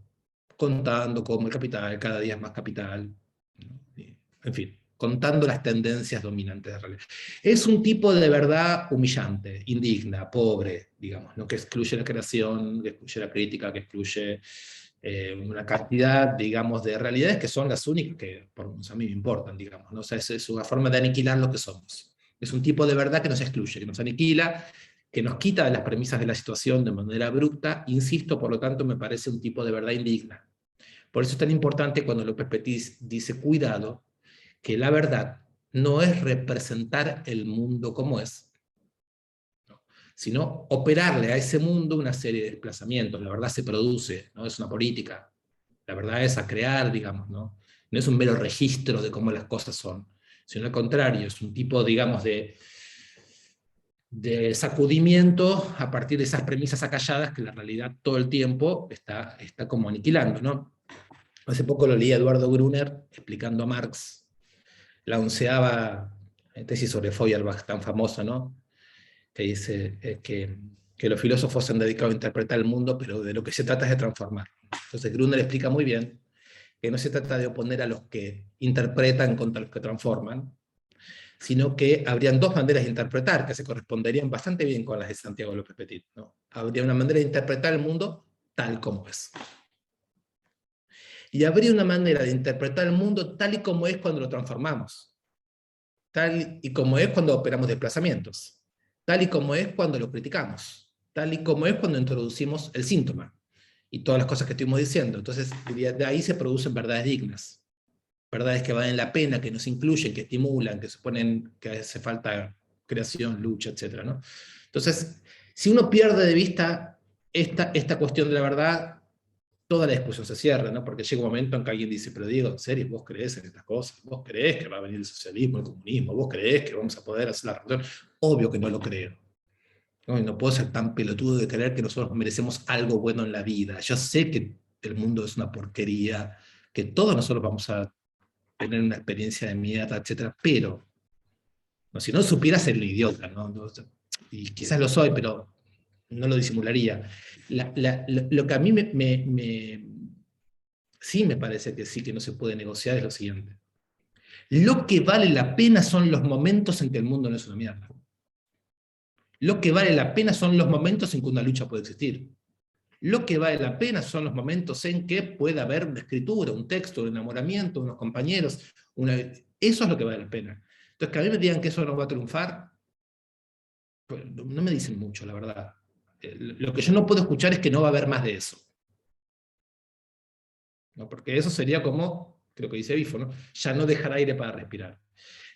Speaker 3: contando cómo el capital cada día es más capital, ¿no? En fin, contando las tendencias dominantes de la realidad. Es un tipo de verdad humillante, indigna, pobre, digamos, ¿no? Que excluye la creación, que excluye la crítica, que excluye una cantidad, digamos, de realidades que son las únicas que por lo menos a mí me importan, digamos, ¿no? O sea, es una forma de aniquilar lo que somos. Es un tipo de verdad que nos excluye, que nos aniquila, que nos quita de las premisas de la situación de manera abrupta. Insisto, por lo tanto, me parece un tipo de verdad indigna. Por eso es tan importante cuando López Petit dice, cuidado, que la verdad no es representar el mundo como es, ¿no? Sino operarle a ese mundo una serie de desplazamientos. La verdad se produce, ¿no? Es una política. La verdad es a crear, digamos, ¿no? No es un mero registro de cómo las cosas son, sino al contrario, es un tipo, digamos, de sacudimiento a partir de esas premisas acalladas que la realidad todo el tiempo está como aniquilando, ¿no? Hace poco lo leí a Eduardo Gruner explicando a Marx la 11ª tesis sobre Feuerbach tan famosa, ¿no? Que dice que los filósofos se han dedicado a interpretar el mundo, pero de lo que se trata es de transformar. Entonces Gruner explica muy bien que no se trata de oponer a los que interpretan contra los que transforman, sino que habrían dos maneras de interpretar que se corresponderían bastante bien con las de Santiago López Petit, ¿no? Habría una manera de interpretar el mundo tal como es. Y habría una manera de interpretar el mundo tal y como es cuando lo transformamos, tal y como es cuando operamos desplazamientos, tal y como es cuando lo criticamos, tal y como es cuando introducimos el síntoma, y todas las cosas que estuvimos diciendo. Entonces, de ahí se producen verdades dignas. Verdades que valen la pena, que nos incluyen, que estimulan, que suponen que hace falta creación, lucha, etc., ¿no? Entonces, si uno pierde de vista esta cuestión de la verdad, toda la discusión se cierra, ¿no? Porque llega un momento en que alguien dice, pero Diego, ¿en serio vos creés en estas cosas? ¿Vos creés que va a venir el socialismo, el comunismo? ¿Vos creés que vamos a poder hacer la revolución? Obvio que no lo creo. No, y no puedo ser tan pelotudo de creer que nosotros merecemos algo bueno en la vida. Yo sé que el mundo es una porquería, que todos nosotros vamos a tener una experiencia de mierda, etcétera, pero no, si no supiera ser el idiota, ¿no? Y quizás lo soy, pero no lo disimularía. Lo que a mí sí me parece que sí que no se puede negociar es lo siguiente. Lo que vale la pena son los momentos en que el mundo no es una mierda. Lo que vale la pena son los momentos en que una lucha puede existir. Lo que vale la pena son los momentos en que puede haber una escritura, un texto, un enamoramiento, unos compañeros. Eso es lo que vale la pena. Entonces, que a mí me digan que eso no va a triunfar, pues, no me dicen mucho, la verdad. Lo que yo no puedo escuchar es que no va a haber más de eso, ¿no? Porque eso sería como, creo que dice Bifo, ¿no? Ya no dejar aire para respirar.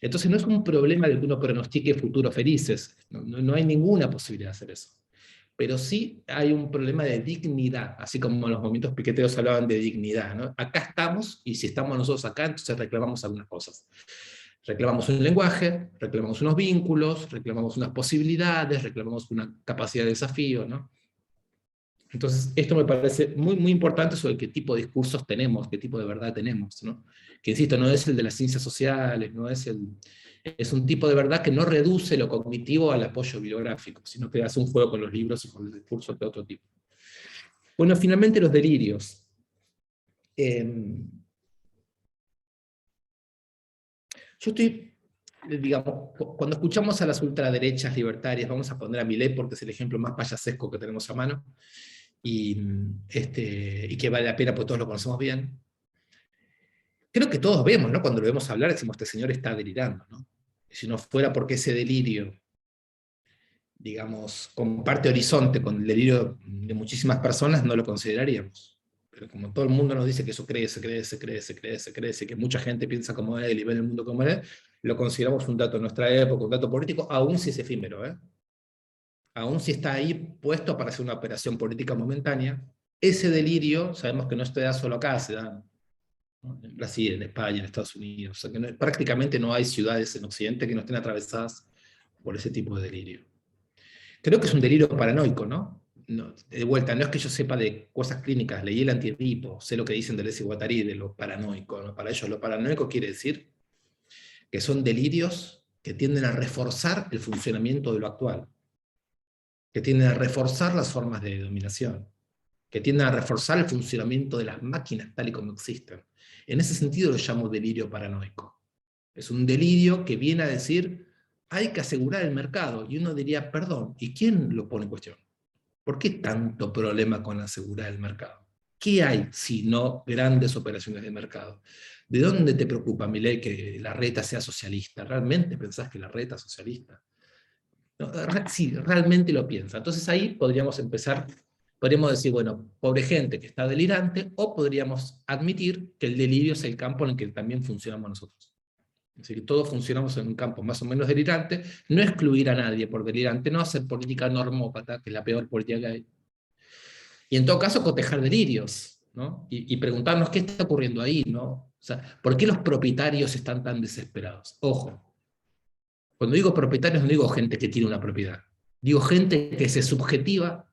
Speaker 3: Entonces no es un problema de que uno pronostique futuros felices, no hay ninguna posibilidad de hacer eso. Pero sí hay un problema de dignidad, así como los movimientos piqueteros hablaban de dignidad, ¿no? Acá estamos, y si estamos nosotros acá, entonces reclamamos algunas cosas. Reclamamos un lenguaje, reclamamos unos vínculos, reclamamos unas posibilidades, reclamamos una capacidad de desafío, ¿no? Entonces, esto me parece muy, muy importante sobre qué tipo de discursos tenemos, qué tipo de verdad tenemos, ¿no? Que insisto, no es el de las ciencias sociales, es un tipo de verdad que no reduce lo cognitivo al apoyo bibliográfico, sino que hace un juego con los libros y con los discursos de otro tipo. Bueno, finalmente los delirios. Yo estoy, digamos, cuando escuchamos a las ultraderechas libertarias, vamos a poner a Milei porque es el ejemplo más payasesco que tenemos a mano, y que vale la pena porque todos lo conocemos bien. Creo que todos vemos, ¿no? Cuando lo vemos hablar, decimos, este señor está delirando, ¿no? Si no fuera porque ese delirio, digamos, comparte horizonte con el delirio de muchísimas personas, no lo consideraríamos. Pero como todo el mundo nos dice que eso crece, que mucha gente piensa como él y ve el mundo como él, lo consideramos un dato de nuestra época, un dato político, aún si es efímero, ¿eh? Aún si está ahí puesto para hacer una operación política momentánea. Ese delirio, sabemos que no se da solo acá, se da, ¿no? En Brasil, en España, en Estados Unidos. O sea, que prácticamente no hay ciudades en Occidente que no estén atravesadas por ese tipo de delirio. Creo que es un delirio paranoico, ¿no? No, de vuelta, no es que yo sepa de cosas clínicas, leí el Antiedipo, sé lo que dicen del Guattari, de lo paranoico, ¿no? Para ellos lo paranoico quiere decir que son delirios que tienden a reforzar el funcionamiento de lo actual, que tienden a reforzar las formas de dominación, que tienden a reforzar el funcionamiento de las máquinas tal y como existen. En ese sentido lo llamo delirio paranoico. Es un delirio que viene a decir, hay que asegurar el mercado, y uno diría, perdón, ¿y quién lo pone en cuestión? ¿Por qué tanto problema con asegurar el mercado? ¿Qué hay si no grandes operaciones de mercado? ¿De dónde te preocupa, Milei, que la reta sea socialista? ¿Realmente pensás que la reta es socialista? No, sí, realmente lo piensa. Entonces ahí podríamos empezar, podríamos decir, bueno, pobre gente que está delirante, o podríamos admitir que el delirio es el campo en el que también funcionamos nosotros. Es decir, todos funcionamos en un campo más o menos delirante, no excluir a nadie por delirante, no hacer política normópata, que es la peor política que hay. Y en todo caso, cotejar delirios, ¿no? Y preguntarnos qué está ocurriendo ahí, ¿no? O sea, ¿por qué los propietarios están tan desesperados? Ojo, cuando digo propietarios no digo gente que tiene una propiedad, digo gente que se subjetiva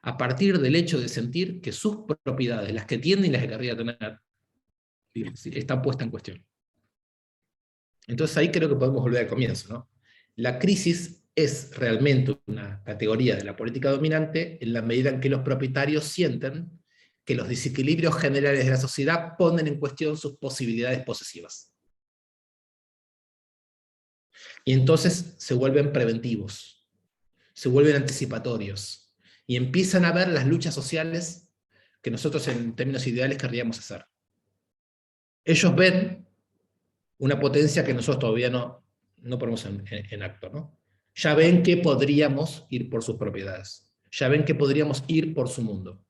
Speaker 3: a partir del hecho de sentir que sus propiedades, las que tiene y las que querría tener, están puestas en cuestión. Entonces ahí creo que podemos volver al comienzo, ¿no? La crisis es realmente una categoría de la política dominante en la medida en que los propietarios sienten que los desequilibrios generales de la sociedad ponen en cuestión sus posibilidades posesivas. Y entonces se vuelven preventivos, se vuelven anticipatorios, y empiezan a ver las luchas sociales que nosotros en términos ideales querríamos hacer. Ellos ven una potencia que nosotros todavía no ponemos en acto, ¿no? Ya ven que podríamos ir por sus propiedades, ya ven que podríamos ir por su mundo.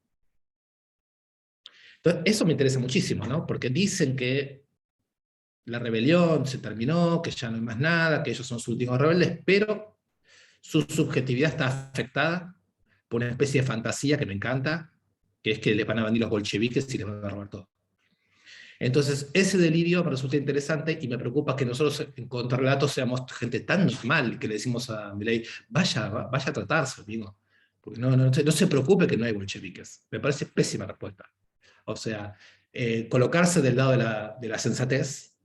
Speaker 3: Entonces, eso me interesa muchísimo, ¿no? Porque dicen que la rebelión se terminó, que ya no hay más nada, que ellos son sus últimos rebeldes, pero su subjetividad está afectada por una especie de fantasía que me encanta, que es que les van a venir los bolcheviques y les van a robar todo. Entonces, ese delirio me resulta interesante y me preocupa que nosotros en contrarrelato seamos gente tan normal que le decimos a Milei, vaya a tratarse, amigo. Porque no se preocupe que no hay bolcheviques. Me parece pésima respuesta. O sea, colocarse del lado de la sensatez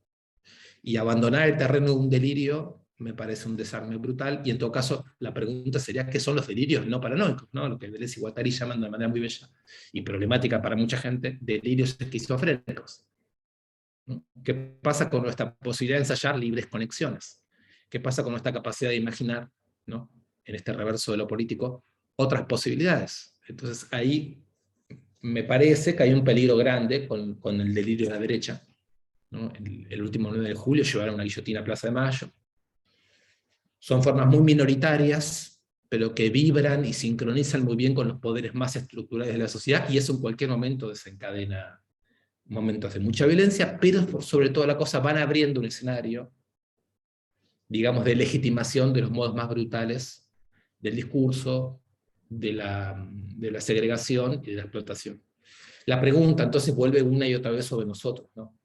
Speaker 3: y abandonar el terreno de un delirio me parece un desarme brutal, y en todo caso la pregunta sería ¿qué son los delirios no paranoicos? ¿No? Lo que Deleuze y Guattari llaman de manera muy bella y problemática para mucha gente, delirios esquizofrénicos. ¿No? ¿Qué pasa con nuestra posibilidad de ensayar libres conexiones? ¿Qué pasa con nuestra capacidad de imaginar, ¿no? En este reverso de lo político, otras posibilidades? Entonces ahí me parece que hay un peligro grande con el delirio de la derecha, ¿no? El último 9 de julio llevaron una guillotina a Plaza de Mayo. Son formas muy minoritarias, pero que vibran y sincronizan muy bien con los poderes más estructurales de la sociedad, y eso en cualquier momento desencadena momentos de mucha violencia, pero por sobre toda la cosa van abriendo un escenario, digamos, de legitimación de los modos más brutales del discurso, de la segregación y de la explotación. La pregunta entonces vuelve una y otra vez sobre nosotros, ¿no?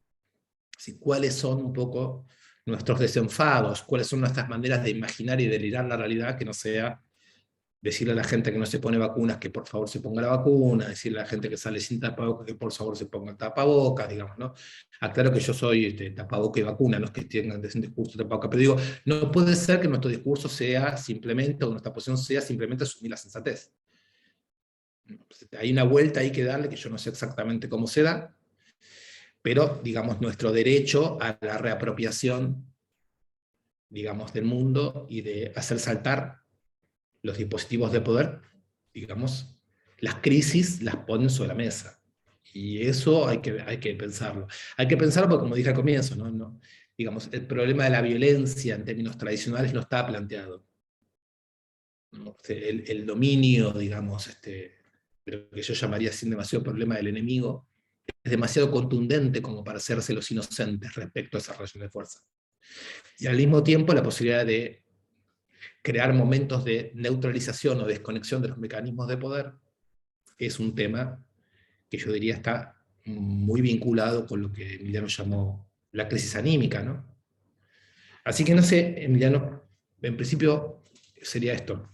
Speaker 3: Así, ¿cuáles son un poco nuestros desenfados? ¿Cuáles son nuestras maneras de imaginar y delirar la realidad que no sea decirle a la gente que no se pone vacunas que por favor se ponga la vacuna, decirle a la gente que sale sin tapabocas que por favor se ponga el tapabocas, digamos, ¿no? Aclaro que yo soy tapaboca y vacuna, no es que tengan un discurso de tapabocas, pero digo, no puede ser que nuestro discurso sea simplemente, o nuestra posición sea simplemente asumir la sensatez. Hay una vuelta ahí que darle, que yo no sé exactamente cómo se da, pero, digamos, nuestro derecho a la reapropiación, digamos, del mundo y de hacer saltar los dispositivos de poder, digamos, las crisis las ponen sobre la mesa. Y eso hay que pensarlo. Hay que pensarlo porque, como dije al comienzo, digamos, el problema de la violencia en términos tradicionales no está planteado. ¿No? El dominio, digamos, lo que yo llamaría sin demasiado problema del enemigo, es demasiado contundente como para hacerse los inocentes respecto a esa relación de fuerza. Y al mismo tiempo la posibilidad de crear momentos de neutralización o desconexión de los mecanismos de poder es un tema que yo diría está muy vinculado con lo que Emiliano llamó la crisis anímica, ¿no? Así que no sé, Emiliano, en principio sería esto.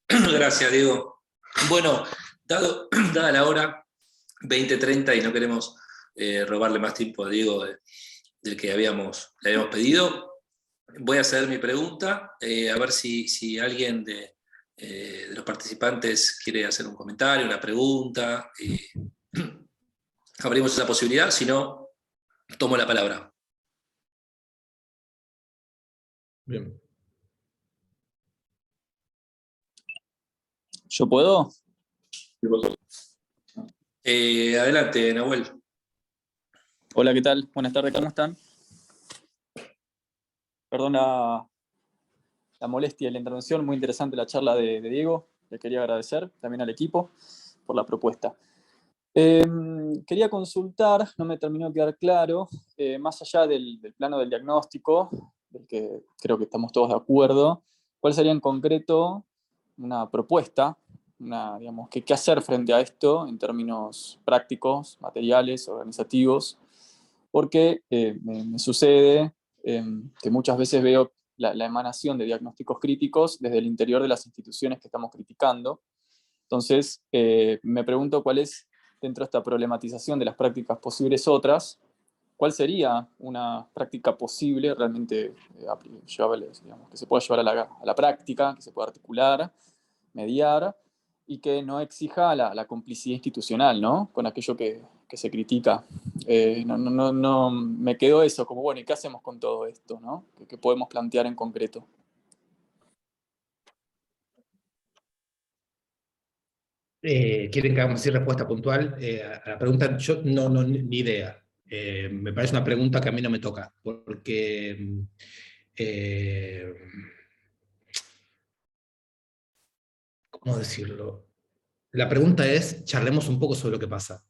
Speaker 1: Gracias, Diego. Bueno, dada la hora, 20:30, y no queremos robarle más tiempo a Diego del que le habíamos pedido, voy a hacer mi pregunta, a ver si alguien de los participantes quiere hacer un comentario, una pregunta. Abrimos esa posibilidad, si no, tomo la palabra.
Speaker 3: Bien.
Speaker 4: ¿Yo puedo?
Speaker 1: Adelante, Nahuel.
Speaker 4: Hola, ¿qué tal? Buenas tardes, ¿cómo están? Perdón la molestia y la intervención, muy interesante la charla de Diego. Le quería agradecer también al equipo por la propuesta. Quería consultar, no me terminó de quedar claro, más allá del plano del diagnóstico, del que creo que estamos todos de acuerdo, ¿cuál sería en concreto una propuesta, digamos, qué hacer frente a esto en términos prácticos, materiales, organizativos? Porque me sucede que muchas veces veo la emanación de diagnósticos críticos desde el interior de las instituciones que estamos criticando. Entonces, me pregunto cuál es, dentro de esta problematización de las prácticas posibles otras, cuál sería una práctica posible realmente llevable, digamos, que se pueda llevar a la práctica, que se pueda articular, mediar, y que no exija la complicidad institucional, ¿no? Con aquello que se critica. No, me quedó eso, como bueno, ¿y qué hacemos con todo esto, ¿no? ¿Qué podemos plantear en concreto?
Speaker 3: ¿Quieren que hagamos así respuesta puntual a la pregunta? Yo ni idea. Me parece una pregunta que a mí no me toca, porque ¿cómo decirlo? La pregunta es, charlemos un poco sobre lo que pasa.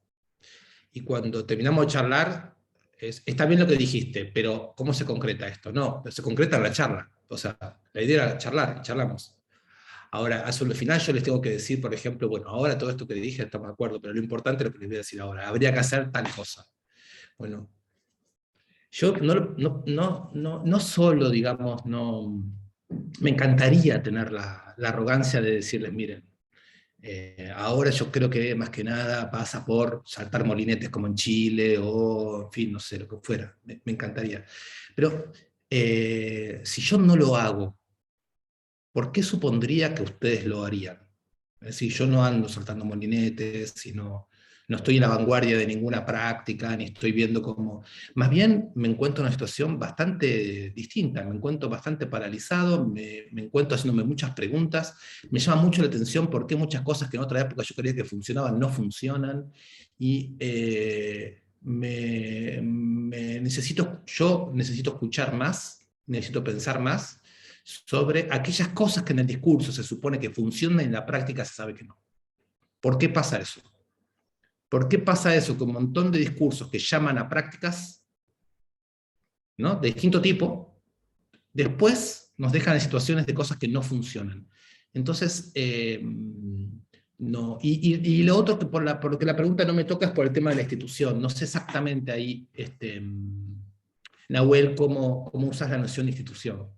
Speaker 3: Y cuando terminamos de charlar, está bien lo que dijiste, pero ¿cómo se concreta esto? No, se concreta en la charla. O sea, la idea era charlar, charlamos. Ahora, a lo final yo les tengo que decir, por ejemplo, bueno, ahora todo esto que dije estamos de acuerdo, pero lo importante es lo que les voy a decir ahora. Habría que hacer tal cosa. Bueno, yo no solo, digamos, me encantaría tener la arrogancia de decirles, miren, ahora yo creo que más que nada pasa por saltar molinetes como en Chile, o en fin, no sé, lo que fuera, me encantaría. Pero si yo no lo hago, ¿por qué supondría que ustedes lo harían? Es decir, yo no ando saltando molinetes, no estoy en la vanguardia de ninguna práctica, ni estoy viendo cómo... Más bien me encuentro en una situación bastante distinta, me encuentro bastante paralizado, me encuentro haciéndome muchas preguntas, me llama mucho la atención por qué muchas cosas que en otra época yo creía que funcionaban, no funcionan, y yo necesito escuchar más, necesito pensar más, sobre aquellas cosas que en el discurso se supone que funcionan y en la práctica se sabe que no. ¿Por qué pasa eso? ¿Por qué pasa eso con un montón de discursos que llaman a prácticas, ¿no?, de distinto tipo, después nos dejan en situaciones de cosas que no funcionan? Entonces, no. Y lo otro, por lo que la pregunta no me toca, es por el tema de la institución. No sé exactamente ahí, Nahuel, cómo usas la noción de institución.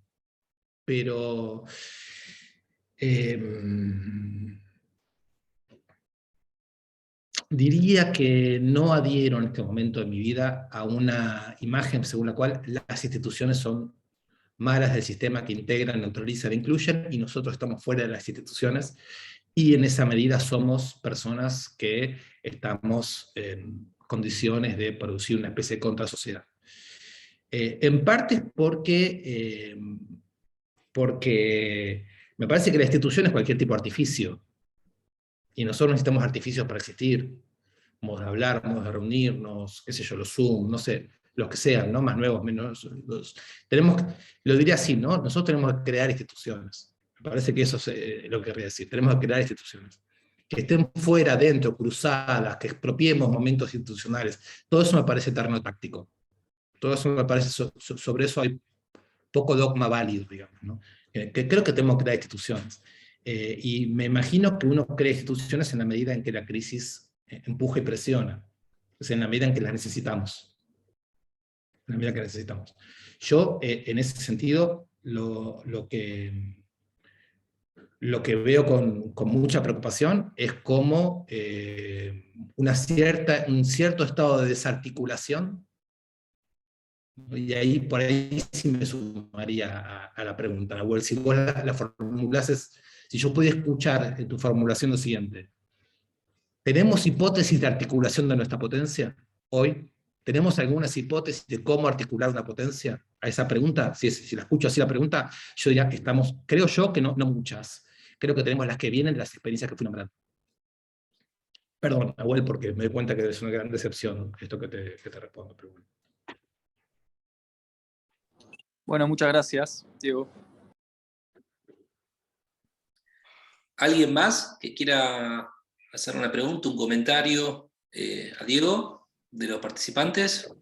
Speaker 3: pero diría que no adhiero en este momento de mi vida a una imagen según la cual las instituciones son malas del sistema que integran, neutralizan, incluyen, y nosotros estamos fuera de las instituciones, y en esa medida somos personas que estamos en condiciones de producir una especie de contrasociedad. En parte porque me parece que la institución es cualquier tipo de artificio, y nosotros necesitamos artificios para existir, modos de hablar, modos de reunirnos, qué sé yo, los Zoom, no sé, los que sean, ¿no? Más nuevos, menos. Lo diría así, ¿no? Nosotros tenemos que crear instituciones. Me parece que eso es lo que querría decir. Tenemos que crear instituciones. Que estén fuera, dentro, cruzadas, que expropiemos momentos institucionales. Todo eso me parece terreno táctico. Todo eso me parece, sobre eso hay poco dogma válido, digamos, ¿no? Que creo que tenemos que crear instituciones. Y me imagino que uno crea instituciones en la medida en que la crisis empuja y presiona. Es en la medida en que las necesitamos. En la medida que necesitamos. Yo, en ese sentido, lo que veo con mucha preocupación es cómo un cierto estado de desarticulación, y ahí por ahí sí me sumaría a la pregunta, Nahuel, si vos la formulases, si yo pudiera escuchar en tu formulación lo siguiente: ¿tenemos hipótesis de articulación de nuestra potencia hoy? ¿Tenemos algunas hipótesis de cómo articular una potencia? A esa pregunta, si la escucho así la pregunta, yo diría que creo yo que no muchas. Creo que tenemos las que vienen de las experiencias que fui nombrando. Perdón, Nahuel, porque me doy cuenta que es una gran decepción esto que te respondo. Pero bueno.
Speaker 4: Bueno, muchas gracias, Diego.
Speaker 1: ¿Alguien más que quiera hacer una pregunta, un comentario a Diego, de los participantes?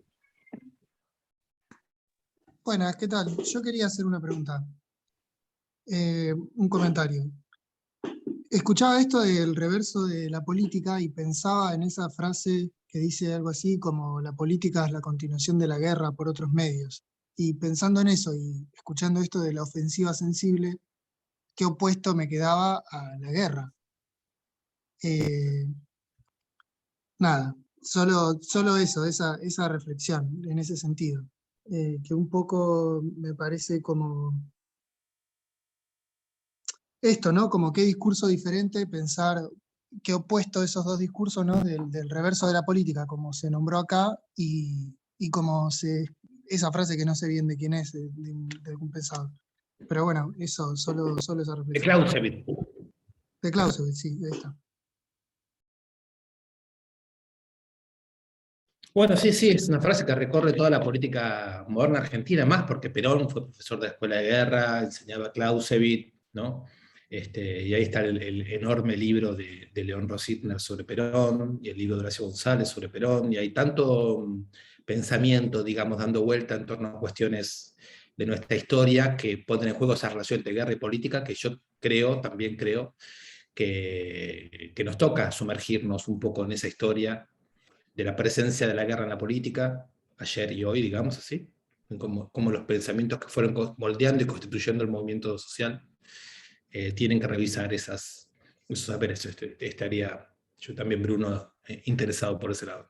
Speaker 5: Buenas, ¿qué tal? Yo quería hacer una pregunta, un comentario. Escuchaba esto del reverso de la política y pensaba en esa frase que dice algo así como la política es la continuación de la guerra por otros medios. Y pensando en eso y escuchando esto de la ofensiva sensible, ¿qué opuesto me quedaba a la guerra? Nada, solo eso, esa reflexión en ese sentido, que un poco me parece como esto, ¿no? Como qué discurso diferente, pensar qué opuesto esos dos discursos, ¿no? Del reverso de la política, como se nombró acá, y como esa frase que no sé bien de quién es, de algún pensador. Pero bueno, eso, solo esa reflexión.
Speaker 3: De Clausewitz.
Speaker 5: De Clausewitz, sí, ahí está.
Speaker 3: Bueno, sí, es una frase que recorre toda la política moderna argentina, más porque Perón fue profesor de la Escuela de Guerra, enseñaba Clausewitz, ¿no? Y ahí está el enorme libro de León Rositner sobre Perón, y el libro de Horacio González sobre Perón, y hay tanto pensamiento, digamos, dando vuelta en torno a cuestiones de nuestra historia que ponen en juego esa relación entre guerra y política, que yo también creo, que nos toca sumergirnos un poco en esa historia de la presencia de la guerra en la política, ayer y hoy, digamos así, como los pensamientos que fueron moldeando y constituyendo el movimiento social tienen que revisar esos saberes. Estaría yo también, Bruno, interesado por ese lado.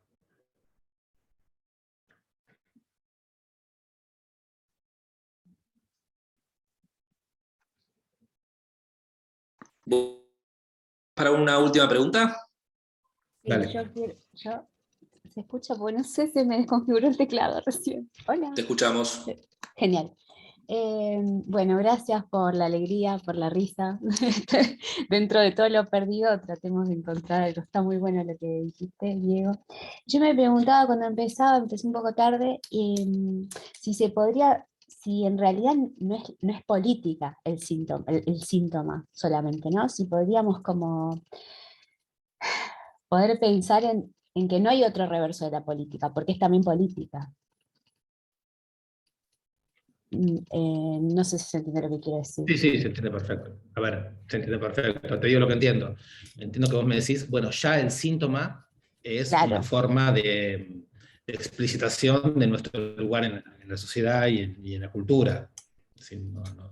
Speaker 1: ¿Para una última pregunta?
Speaker 6: Sí,
Speaker 3: Dale.
Speaker 6: ¿Se escucha? Porque no sé, se me desconfiguró el teclado recién. Hola.
Speaker 1: Te escuchamos.
Speaker 6: Genial. Bueno, gracias por la alegría, por la risa. Dentro de todo lo perdido, tratemos de encontrar algo. Está muy bueno lo que dijiste, Diego. Yo me preguntaba cuando empecé un poco tarde, si se podría, si en realidad no es política el síntoma solamente, ¿no? Si podríamos como poder pensar en que no hay otro reverso de la política, porque es también política. No sé si se entiende lo que quiero decir.
Speaker 3: Sí, se entiende perfecto. A ver, se entiende perfecto. Te digo lo que entiendo. Entiendo que vos me decís, bueno, ya el síntoma es
Speaker 6: Claro.
Speaker 3: una forma de explicitación de nuestro lugar en la sociedad y en la cultura.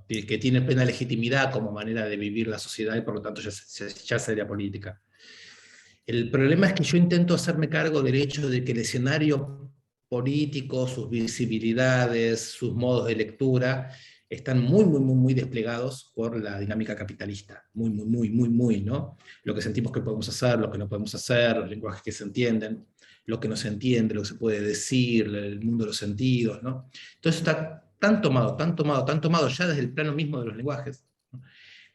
Speaker 3: que tiene plena legitimidad como manera de vivir la sociedad y por lo tanto ya sería política. El problema es que yo intento hacerme cargo del hecho de que el escenario político, sus visibilidades, sus modos de lectura, están muy desplegados por la dinámica capitalista, muy, ¿no? Lo que sentimos que podemos hacer, lo que no podemos hacer, los lenguajes que se entienden, lo que no se entiende, lo que se puede decir, el mundo de los sentidos, ¿no? Entonces está tan tomado ya desde el plano mismo de los lenguajes, ¿no?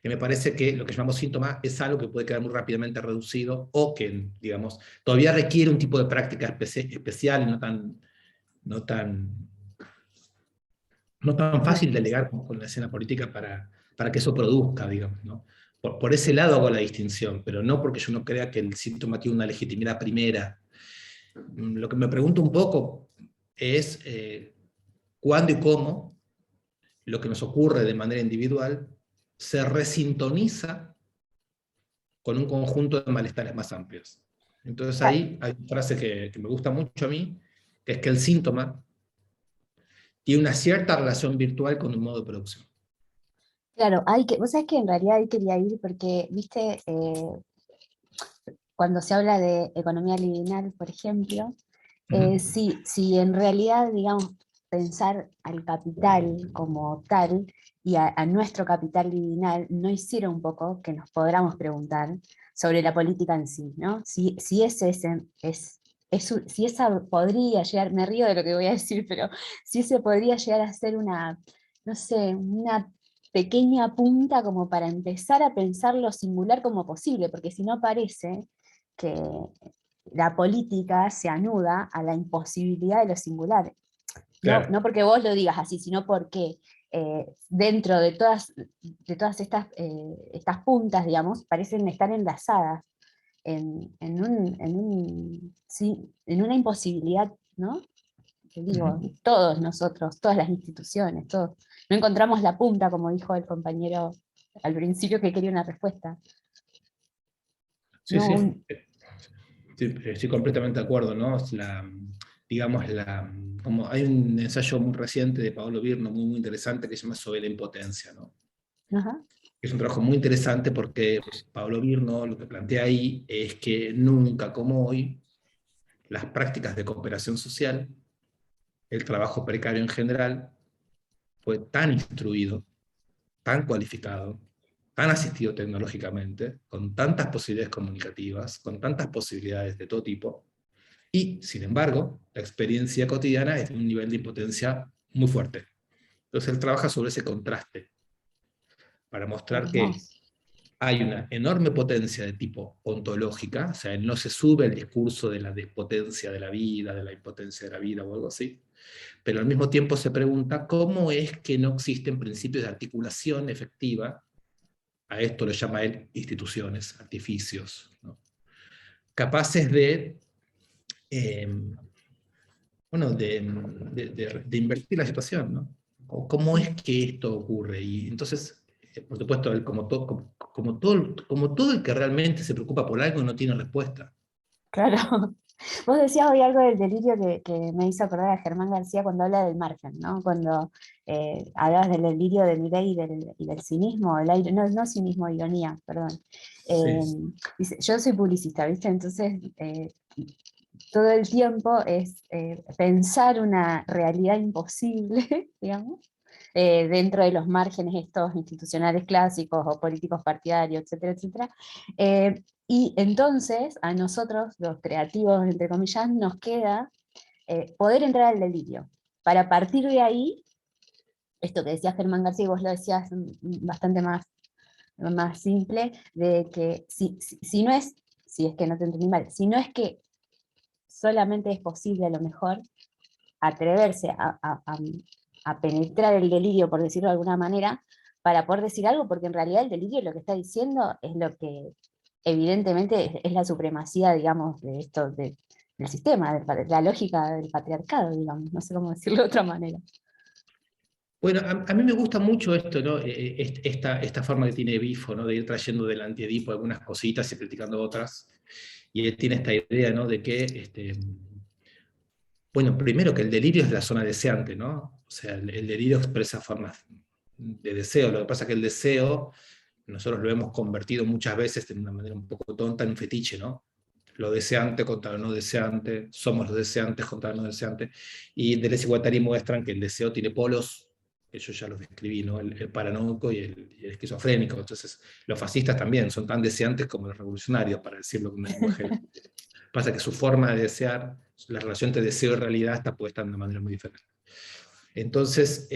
Speaker 3: Que me parece que lo que llamamos síntoma es algo que puede quedar muy rápidamente reducido, o que, digamos, todavía requiere un tipo de práctica especial y no tan fácil de delegar como con la escena política para que eso produzca, digamos, ¿no? Por ese lado hago la distinción, pero no porque yo no crea que el síntoma tiene una legitimidad primera. Lo que me pregunto un poco es cuándo y cómo lo que nos ocurre de manera individual se resintoniza con un conjunto de malestares más amplios. Entonces ahí hay una frase que me gusta mucho a mí, que es que el síntoma tiene una cierta relación virtual con un modo de producción.
Speaker 6: Claro, vos sabés que en realidad ahí quería ir porque, viste, cuando se habla de economía lineal, por ejemplo, si en realidad, digamos, pensar al capital como tal y a nuestro capital lineal no hiciera un poco que nos podamos preguntar sobre la política en sí, ¿no? Si esa podría llegar, me río de lo que voy a decir, pero si ese podría llegar a ser una, no sé, una pequeña punta como para empezar a pensar lo singular como posible, porque si no parece que la política se anuda a la imposibilidad de lo singular.
Speaker 3: Claro.
Speaker 6: No porque vos lo digas así, sino porque dentro de todas estas puntas, digamos, parecen estar enlazadas en una imposibilidad, ¿no? Te digo, todos nosotros, todas las instituciones, todos. No encontramos la punta, como dijo el compañero al principio que quería una respuesta.
Speaker 3: Sí,
Speaker 6: No,
Speaker 3: sí. Sí, estoy completamente de acuerdo, ¿no? Como hay un ensayo muy reciente de Paolo Virno, muy interesante, que se llama Sobre la impotencia, ¿no?
Speaker 6: Ajá.
Speaker 3: Es un trabajo muy interesante porque Paolo Virno lo que plantea ahí es que nunca como hoy las prácticas de cooperación social, el trabajo precario en general, fue tan instruido, tan cualificado, tan asistido tecnológicamente, con tantas posibilidades comunicativas, con tantas posibilidades de todo tipo, y, sin embargo, la experiencia cotidiana es de un nivel de impotencia muy fuerte. Entonces él trabaja sobre ese contraste, para mostrar que hay una enorme potencia de tipo ontológica, o sea, él no se sube al discurso de la despotencia de la vida, de la impotencia de la vida o algo así, pero al mismo tiempo se pregunta cómo es que no existen principios de articulación efectiva, a esto lo llama él instituciones, artificios, ¿no? Capaces de de invertir la situación, ¿no? O cómo es que esto ocurre. Y entonces, por supuesto, él, como todo el que realmente se preocupa por algo no tiene respuesta.
Speaker 6: Claro. Vos decías hoy algo del delirio que me hizo acordar a Germán García cuando habla del margen, ¿no? Cuando hablabas del delirio de Milei y del cinismo, no cinismo, ironía, perdón. Dice, yo soy publicista, ¿viste? Entonces, todo el tiempo es pensar una realidad imposible, digamos, dentro de los márgenes estos institucionales clásicos o políticos partidarios, etcétera, etcétera. Y entonces a nosotros, los creativos, entre comillas, nos queda poder entrar al delirio. Para partir de ahí, esto que decía Germán García, y vos lo decías bastante más simple, de que si no es, si es que no te entendí mal, si no es que solamente es posible a lo mejor atreverse a penetrar el delirio, por decirlo de alguna manera, para poder decir algo, porque en realidad el delirio lo que está diciendo es lo que evidentemente es la supremacía, digamos, de esto, del sistema, de la lógica del patriarcado, digamos, no sé cómo decirlo de otra manera.
Speaker 3: Bueno, a mí me gusta mucho esto, ¿no? Esta forma que tiene Bifo, ¿no? De ir trayendo del anti-Edipo algunas cositas y criticando otras. Y él tiene esta idea, ¿no? De que, bueno, primero que el delirio es la zona deseante, ¿no? O sea, el delirio expresa formas de deseo. Lo que pasa es que el deseo, nosotros lo hemos convertido muchas veces de una manera un poco tonta en un fetiche, ¿no? Lo deseante contra lo no deseante, somos los deseantes contra los no deseantes, y Deleuze y Guattari muestran que el deseo tiene polos, que yo ya los describí, ¿no? El paranoico y el esquizofrénico. Entonces, los fascistas también son tan deseantes como los revolucionarios, para decirlo con un lenguaje. Pasa que su forma de desear, la relación entre deseo y realidad está puesta de una manera muy diferente. Entonces,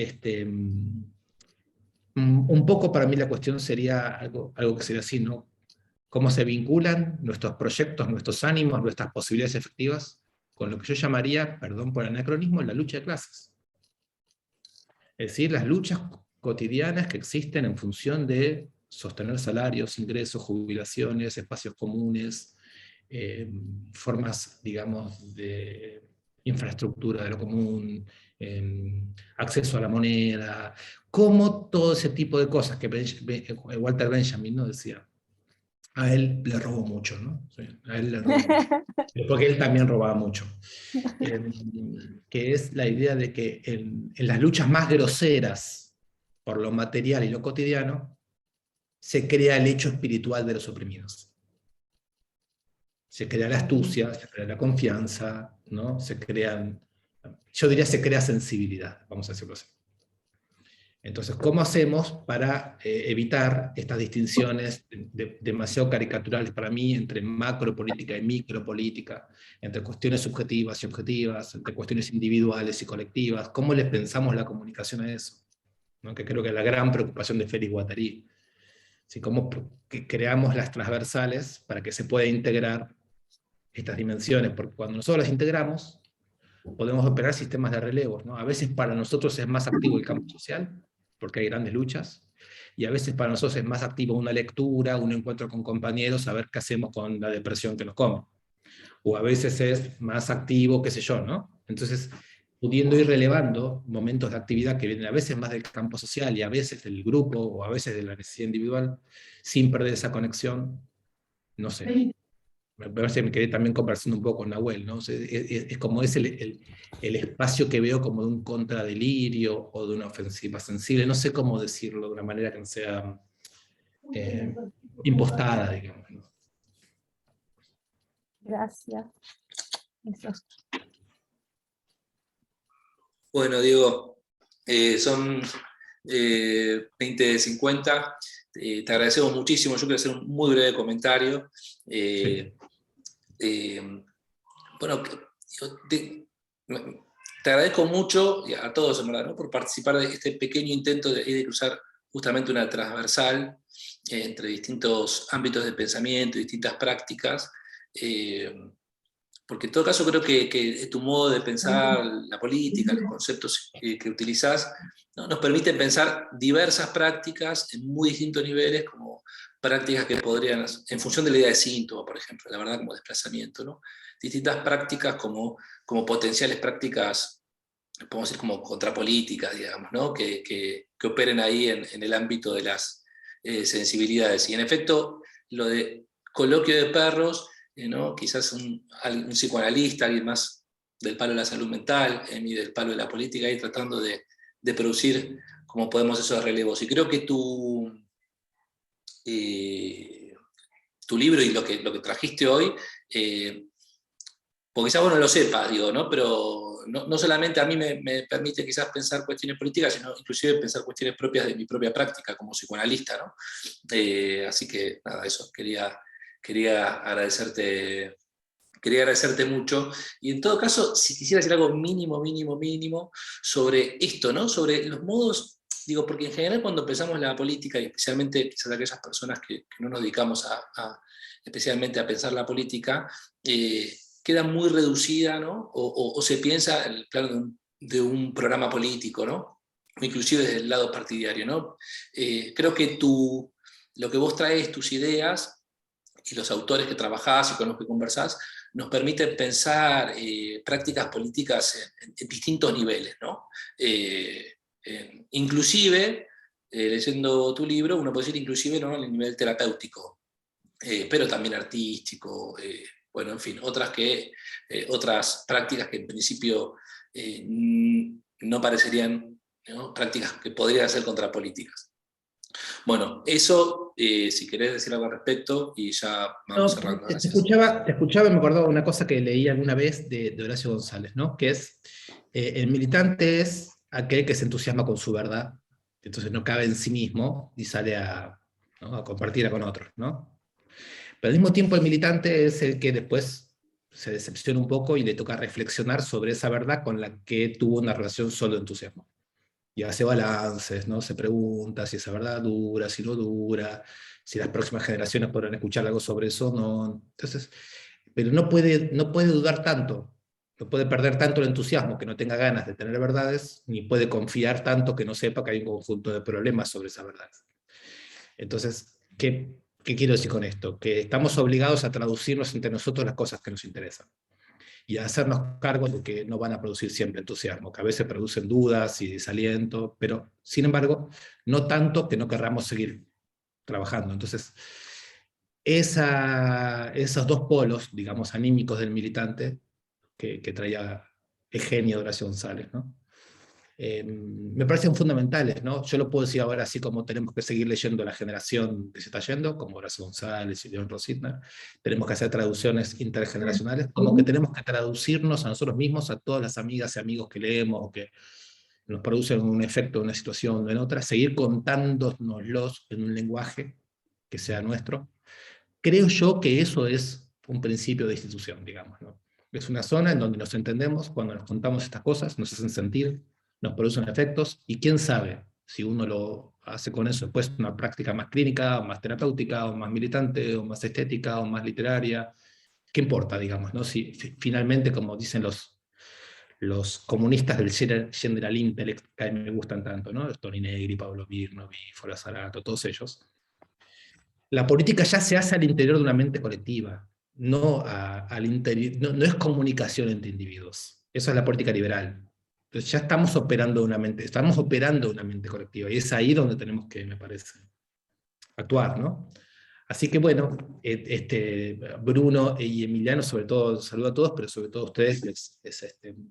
Speaker 3: un poco para mí la cuestión sería algo que sería así, ¿no? Cómo se vinculan nuestros proyectos, nuestros ánimos, nuestras posibilidades efectivas con lo que yo llamaría, perdón por el anacronismo, la lucha de clases. Es decir, las luchas cotidianas que existen en función de sostener salarios, ingresos, jubilaciones, espacios comunes, formas, digamos, de infraestructura de lo común, acceso a la moneda, como todo ese tipo de cosas que Walter Benjamin, ¿no?, decía. A él le robó mucho, ¿no? Sí, a él le robó mucho. Porque él también robaba mucho. Que es la idea de que en las luchas más groseras por lo material y lo cotidiano, se crea el hecho espiritual de los oprimidos. Se crea la astucia, se crea la confianza, ¿no? Se crean, yo diría se crea sensibilidad, vamos a decirlo así. Entonces, ¿cómo hacemos para evitar estas distinciones demasiado caricaturales para mí entre macropolítica y micropolítica, entre cuestiones subjetivas y objetivas, entre cuestiones individuales y colectivas? ¿Cómo les pensamos la comunicación a eso? ¿No? Que creo que es la gran preocupación de Félix Guattari. ¿Sí? ¿Cómo creamos las transversales para que se pueda integrar estas dimensiones? Porque cuando nosotros las integramos, podemos operar sistemas de relevos, ¿no? A veces para nosotros es más activo el campo social, porque hay grandes luchas, y a veces para nosotros es más activo una lectura, un encuentro con compañeros, a ver qué hacemos con la depresión que nos come. O a veces es más activo, qué sé yo, ¿no? Entonces, pudiendo ir relevando momentos de actividad que vienen a veces más del campo social y a veces del grupo, o a veces de la necesidad individual, sin perder esa conexión, no sé. Me parece que me quedé también conversando un poco con Nahuel, ¿no? O sea, es como es el espacio que veo como de un contradelirio o de una ofensiva sensible, no sé cómo decirlo de una manera que no sea impostada, digamos, ¿no?
Speaker 6: Gracias. Eso.
Speaker 1: Bueno, Diego, son 20:50. Te agradecemos muchísimo. Yo quiero hacer un muy breve comentario. Bueno, te agradezco mucho, y a todos en verdad, ¿no?, por participar de este pequeño intento de cruzar justamente una transversal entre distintos ámbitos de pensamiento y distintas prácticas. Porque en todo caso creo que tu modo de pensar la política, los conceptos que utilizás, ¿no?, nos permiten pensar diversas prácticas en muy distintos niveles, como prácticas que podrían, en función de la idea de síntoma, por ejemplo, la verdad, como desplazamiento, ¿no?, distintas prácticas como potenciales prácticas, podemos decir, como contrapolíticas, digamos, ¿no?, que operen ahí en el ámbito de las sensibilidades. Y en efecto, lo de coloquio de perros, ¿no?, quizás un psicoanalista, alguien más del palo de la salud mental, y del palo de la política, y tratando de producir como podemos esos relevos. Y creo que tu libro y lo que trajiste hoy, porque quizás vos no lo sepas, digo, ¿no?, pero no solamente a mí me permite quizás pensar cuestiones políticas, sino inclusive pensar cuestiones propias de mi propia práctica como psicoanalista, ¿no? Así que nada, eso, quería agradecerte mucho. Y en todo caso, si quisiera decir algo mínimo sobre esto, ¿no?, sobre los modos, digo, porque en general cuando pensamos la política, y especialmente quizás aquellas personas que no nos dedicamos especialmente a pensar la política, queda muy reducida, ¿no?, o se piensa en el plano de un programa político, ¿no?, o inclusive desde el lado partidario, ¿no? Creo que lo que vos traes, tus ideas, y los autores que trabajás y con los que conversás, nos permiten pensar prácticas políticas en distintos niveles, ¿no? Inclusive, leyendo tu libro, uno puede decir inclusive, ¿no?, en el nivel terapéutico, pero también artístico, bueno, en fin, otras prácticas que en principio no parecerían ¿no? Prácticas que podrían ser contrapolíticas. Bueno, eso, si querés decir algo al respecto, y ya vamos cerrando.
Speaker 3: Te
Speaker 1: Gracias.
Speaker 3: escuchaba y me acordaba de una cosa que leí alguna vez de Horacio González, ¿no? Que es, el militante es aquel que se entusiasma con su verdad, entonces no cabe en sí mismo y sale ¿no? a compartirla con otros, ¿no? Pero al mismo tiempo el militante es el que después se decepciona un poco y le toca reflexionar sobre esa verdad con la que tuvo una relación solo de entusiasmo. Y hace balances, ¿no? Se pregunta si esa verdad dura, si no dura, si las próximas generaciones podrán escuchar algo sobre eso o no. Entonces, pero no puede dudar tanto, no puede perder tanto el entusiasmo que no tenga ganas de tener verdades, ni puede confiar tanto que no sepa que hay un conjunto de problemas sobre esa verdad. Entonces, ¿qué quiero decir con esto? Que estamos obligados a traducirnos entre nosotros las cosas que nos interesan y a hacernos cargo de que no van a producir siempre entusiasmo, que a veces producen dudas y desaliento, pero sin embargo, no tanto que no querramos seguir trabajando. Entonces, esos dos polos, digamos, anímicos del militante, que traía Eugenia de Horacio González, ¿no? Me parecen fundamentales, ¿no? Yo lo puedo decir ahora así como tenemos que seguir leyendo la generación que se está yendo, como Horacio González y León Rositner, tenemos que hacer traducciones intergeneracionales, como que tenemos que traducirnos a nosotros mismos, a todas las amigas y amigos que leemos o que nos producen un efecto en una situación o en otra, seguir contándonoslos en un lenguaje que sea nuestro. Creo yo que eso es un principio de institución, digamos, ¿no? Es una zona en donde nos entendemos, cuando nos contamos estas cosas, nos hacen sentir, nos producen efectos, y quién sabe si uno lo hace con eso después una práctica más clínica, o más terapéutica, o más militante, o más estética, o más literaria. ¿Qué importa, digamos, ¿no? Si finalmente, como dicen los comunistas del general intellect, que a mí me gustan tanto, ¿no? Toni Negri, Pablo Virnovi, Fora Zarato, todos ellos, la política ya se hace al interior de una mente colectiva, no, al interior, no es comunicación entre individuos. Eso es la política liberal. Entonces ya estamos operando una mente colectiva, y es ahí donde tenemos que, me parece, actuar, ¿no? Así que bueno, Bruno y Emiliano, sobre todo, saludo a todos, pero sobre todo a ustedes,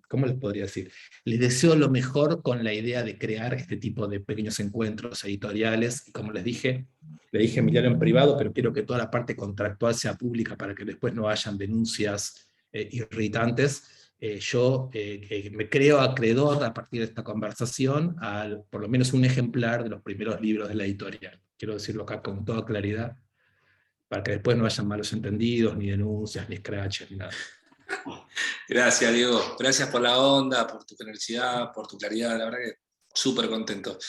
Speaker 3: ¿cómo les podría decir? Les deseo lo mejor con la idea de crear este tipo de pequeños encuentros editoriales, y como les dije, le dije a Emiliano en privado, pero quiero que toda la parte contractual sea pública para que después no hayan denuncias irritantes. Yo me creo acreedor a partir de esta conversación al por lo menos un ejemplar de los primeros libros de la editorial. Quiero decirlo acá con toda claridad, para que después no hayan malos entendidos, ni denuncias, ni scratches, ni nada.
Speaker 1: Gracias, Diego. Gracias por la onda, por tu generosidad, por tu claridad. La verdad que súper contento.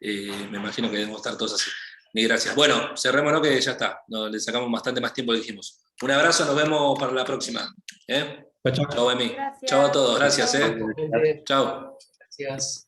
Speaker 1: Me imagino que debemos estar todos así. Mil gracias. Bueno, cerrémonos que ya está. Le sacamos bastante más tiempo, dijimos. Un abrazo, nos vemos para la próxima.
Speaker 3: Chao.
Speaker 1: Chao, Emi.
Speaker 6: Gracias.
Speaker 1: Chao a todos, gracias. Chao.
Speaker 3: Gracias.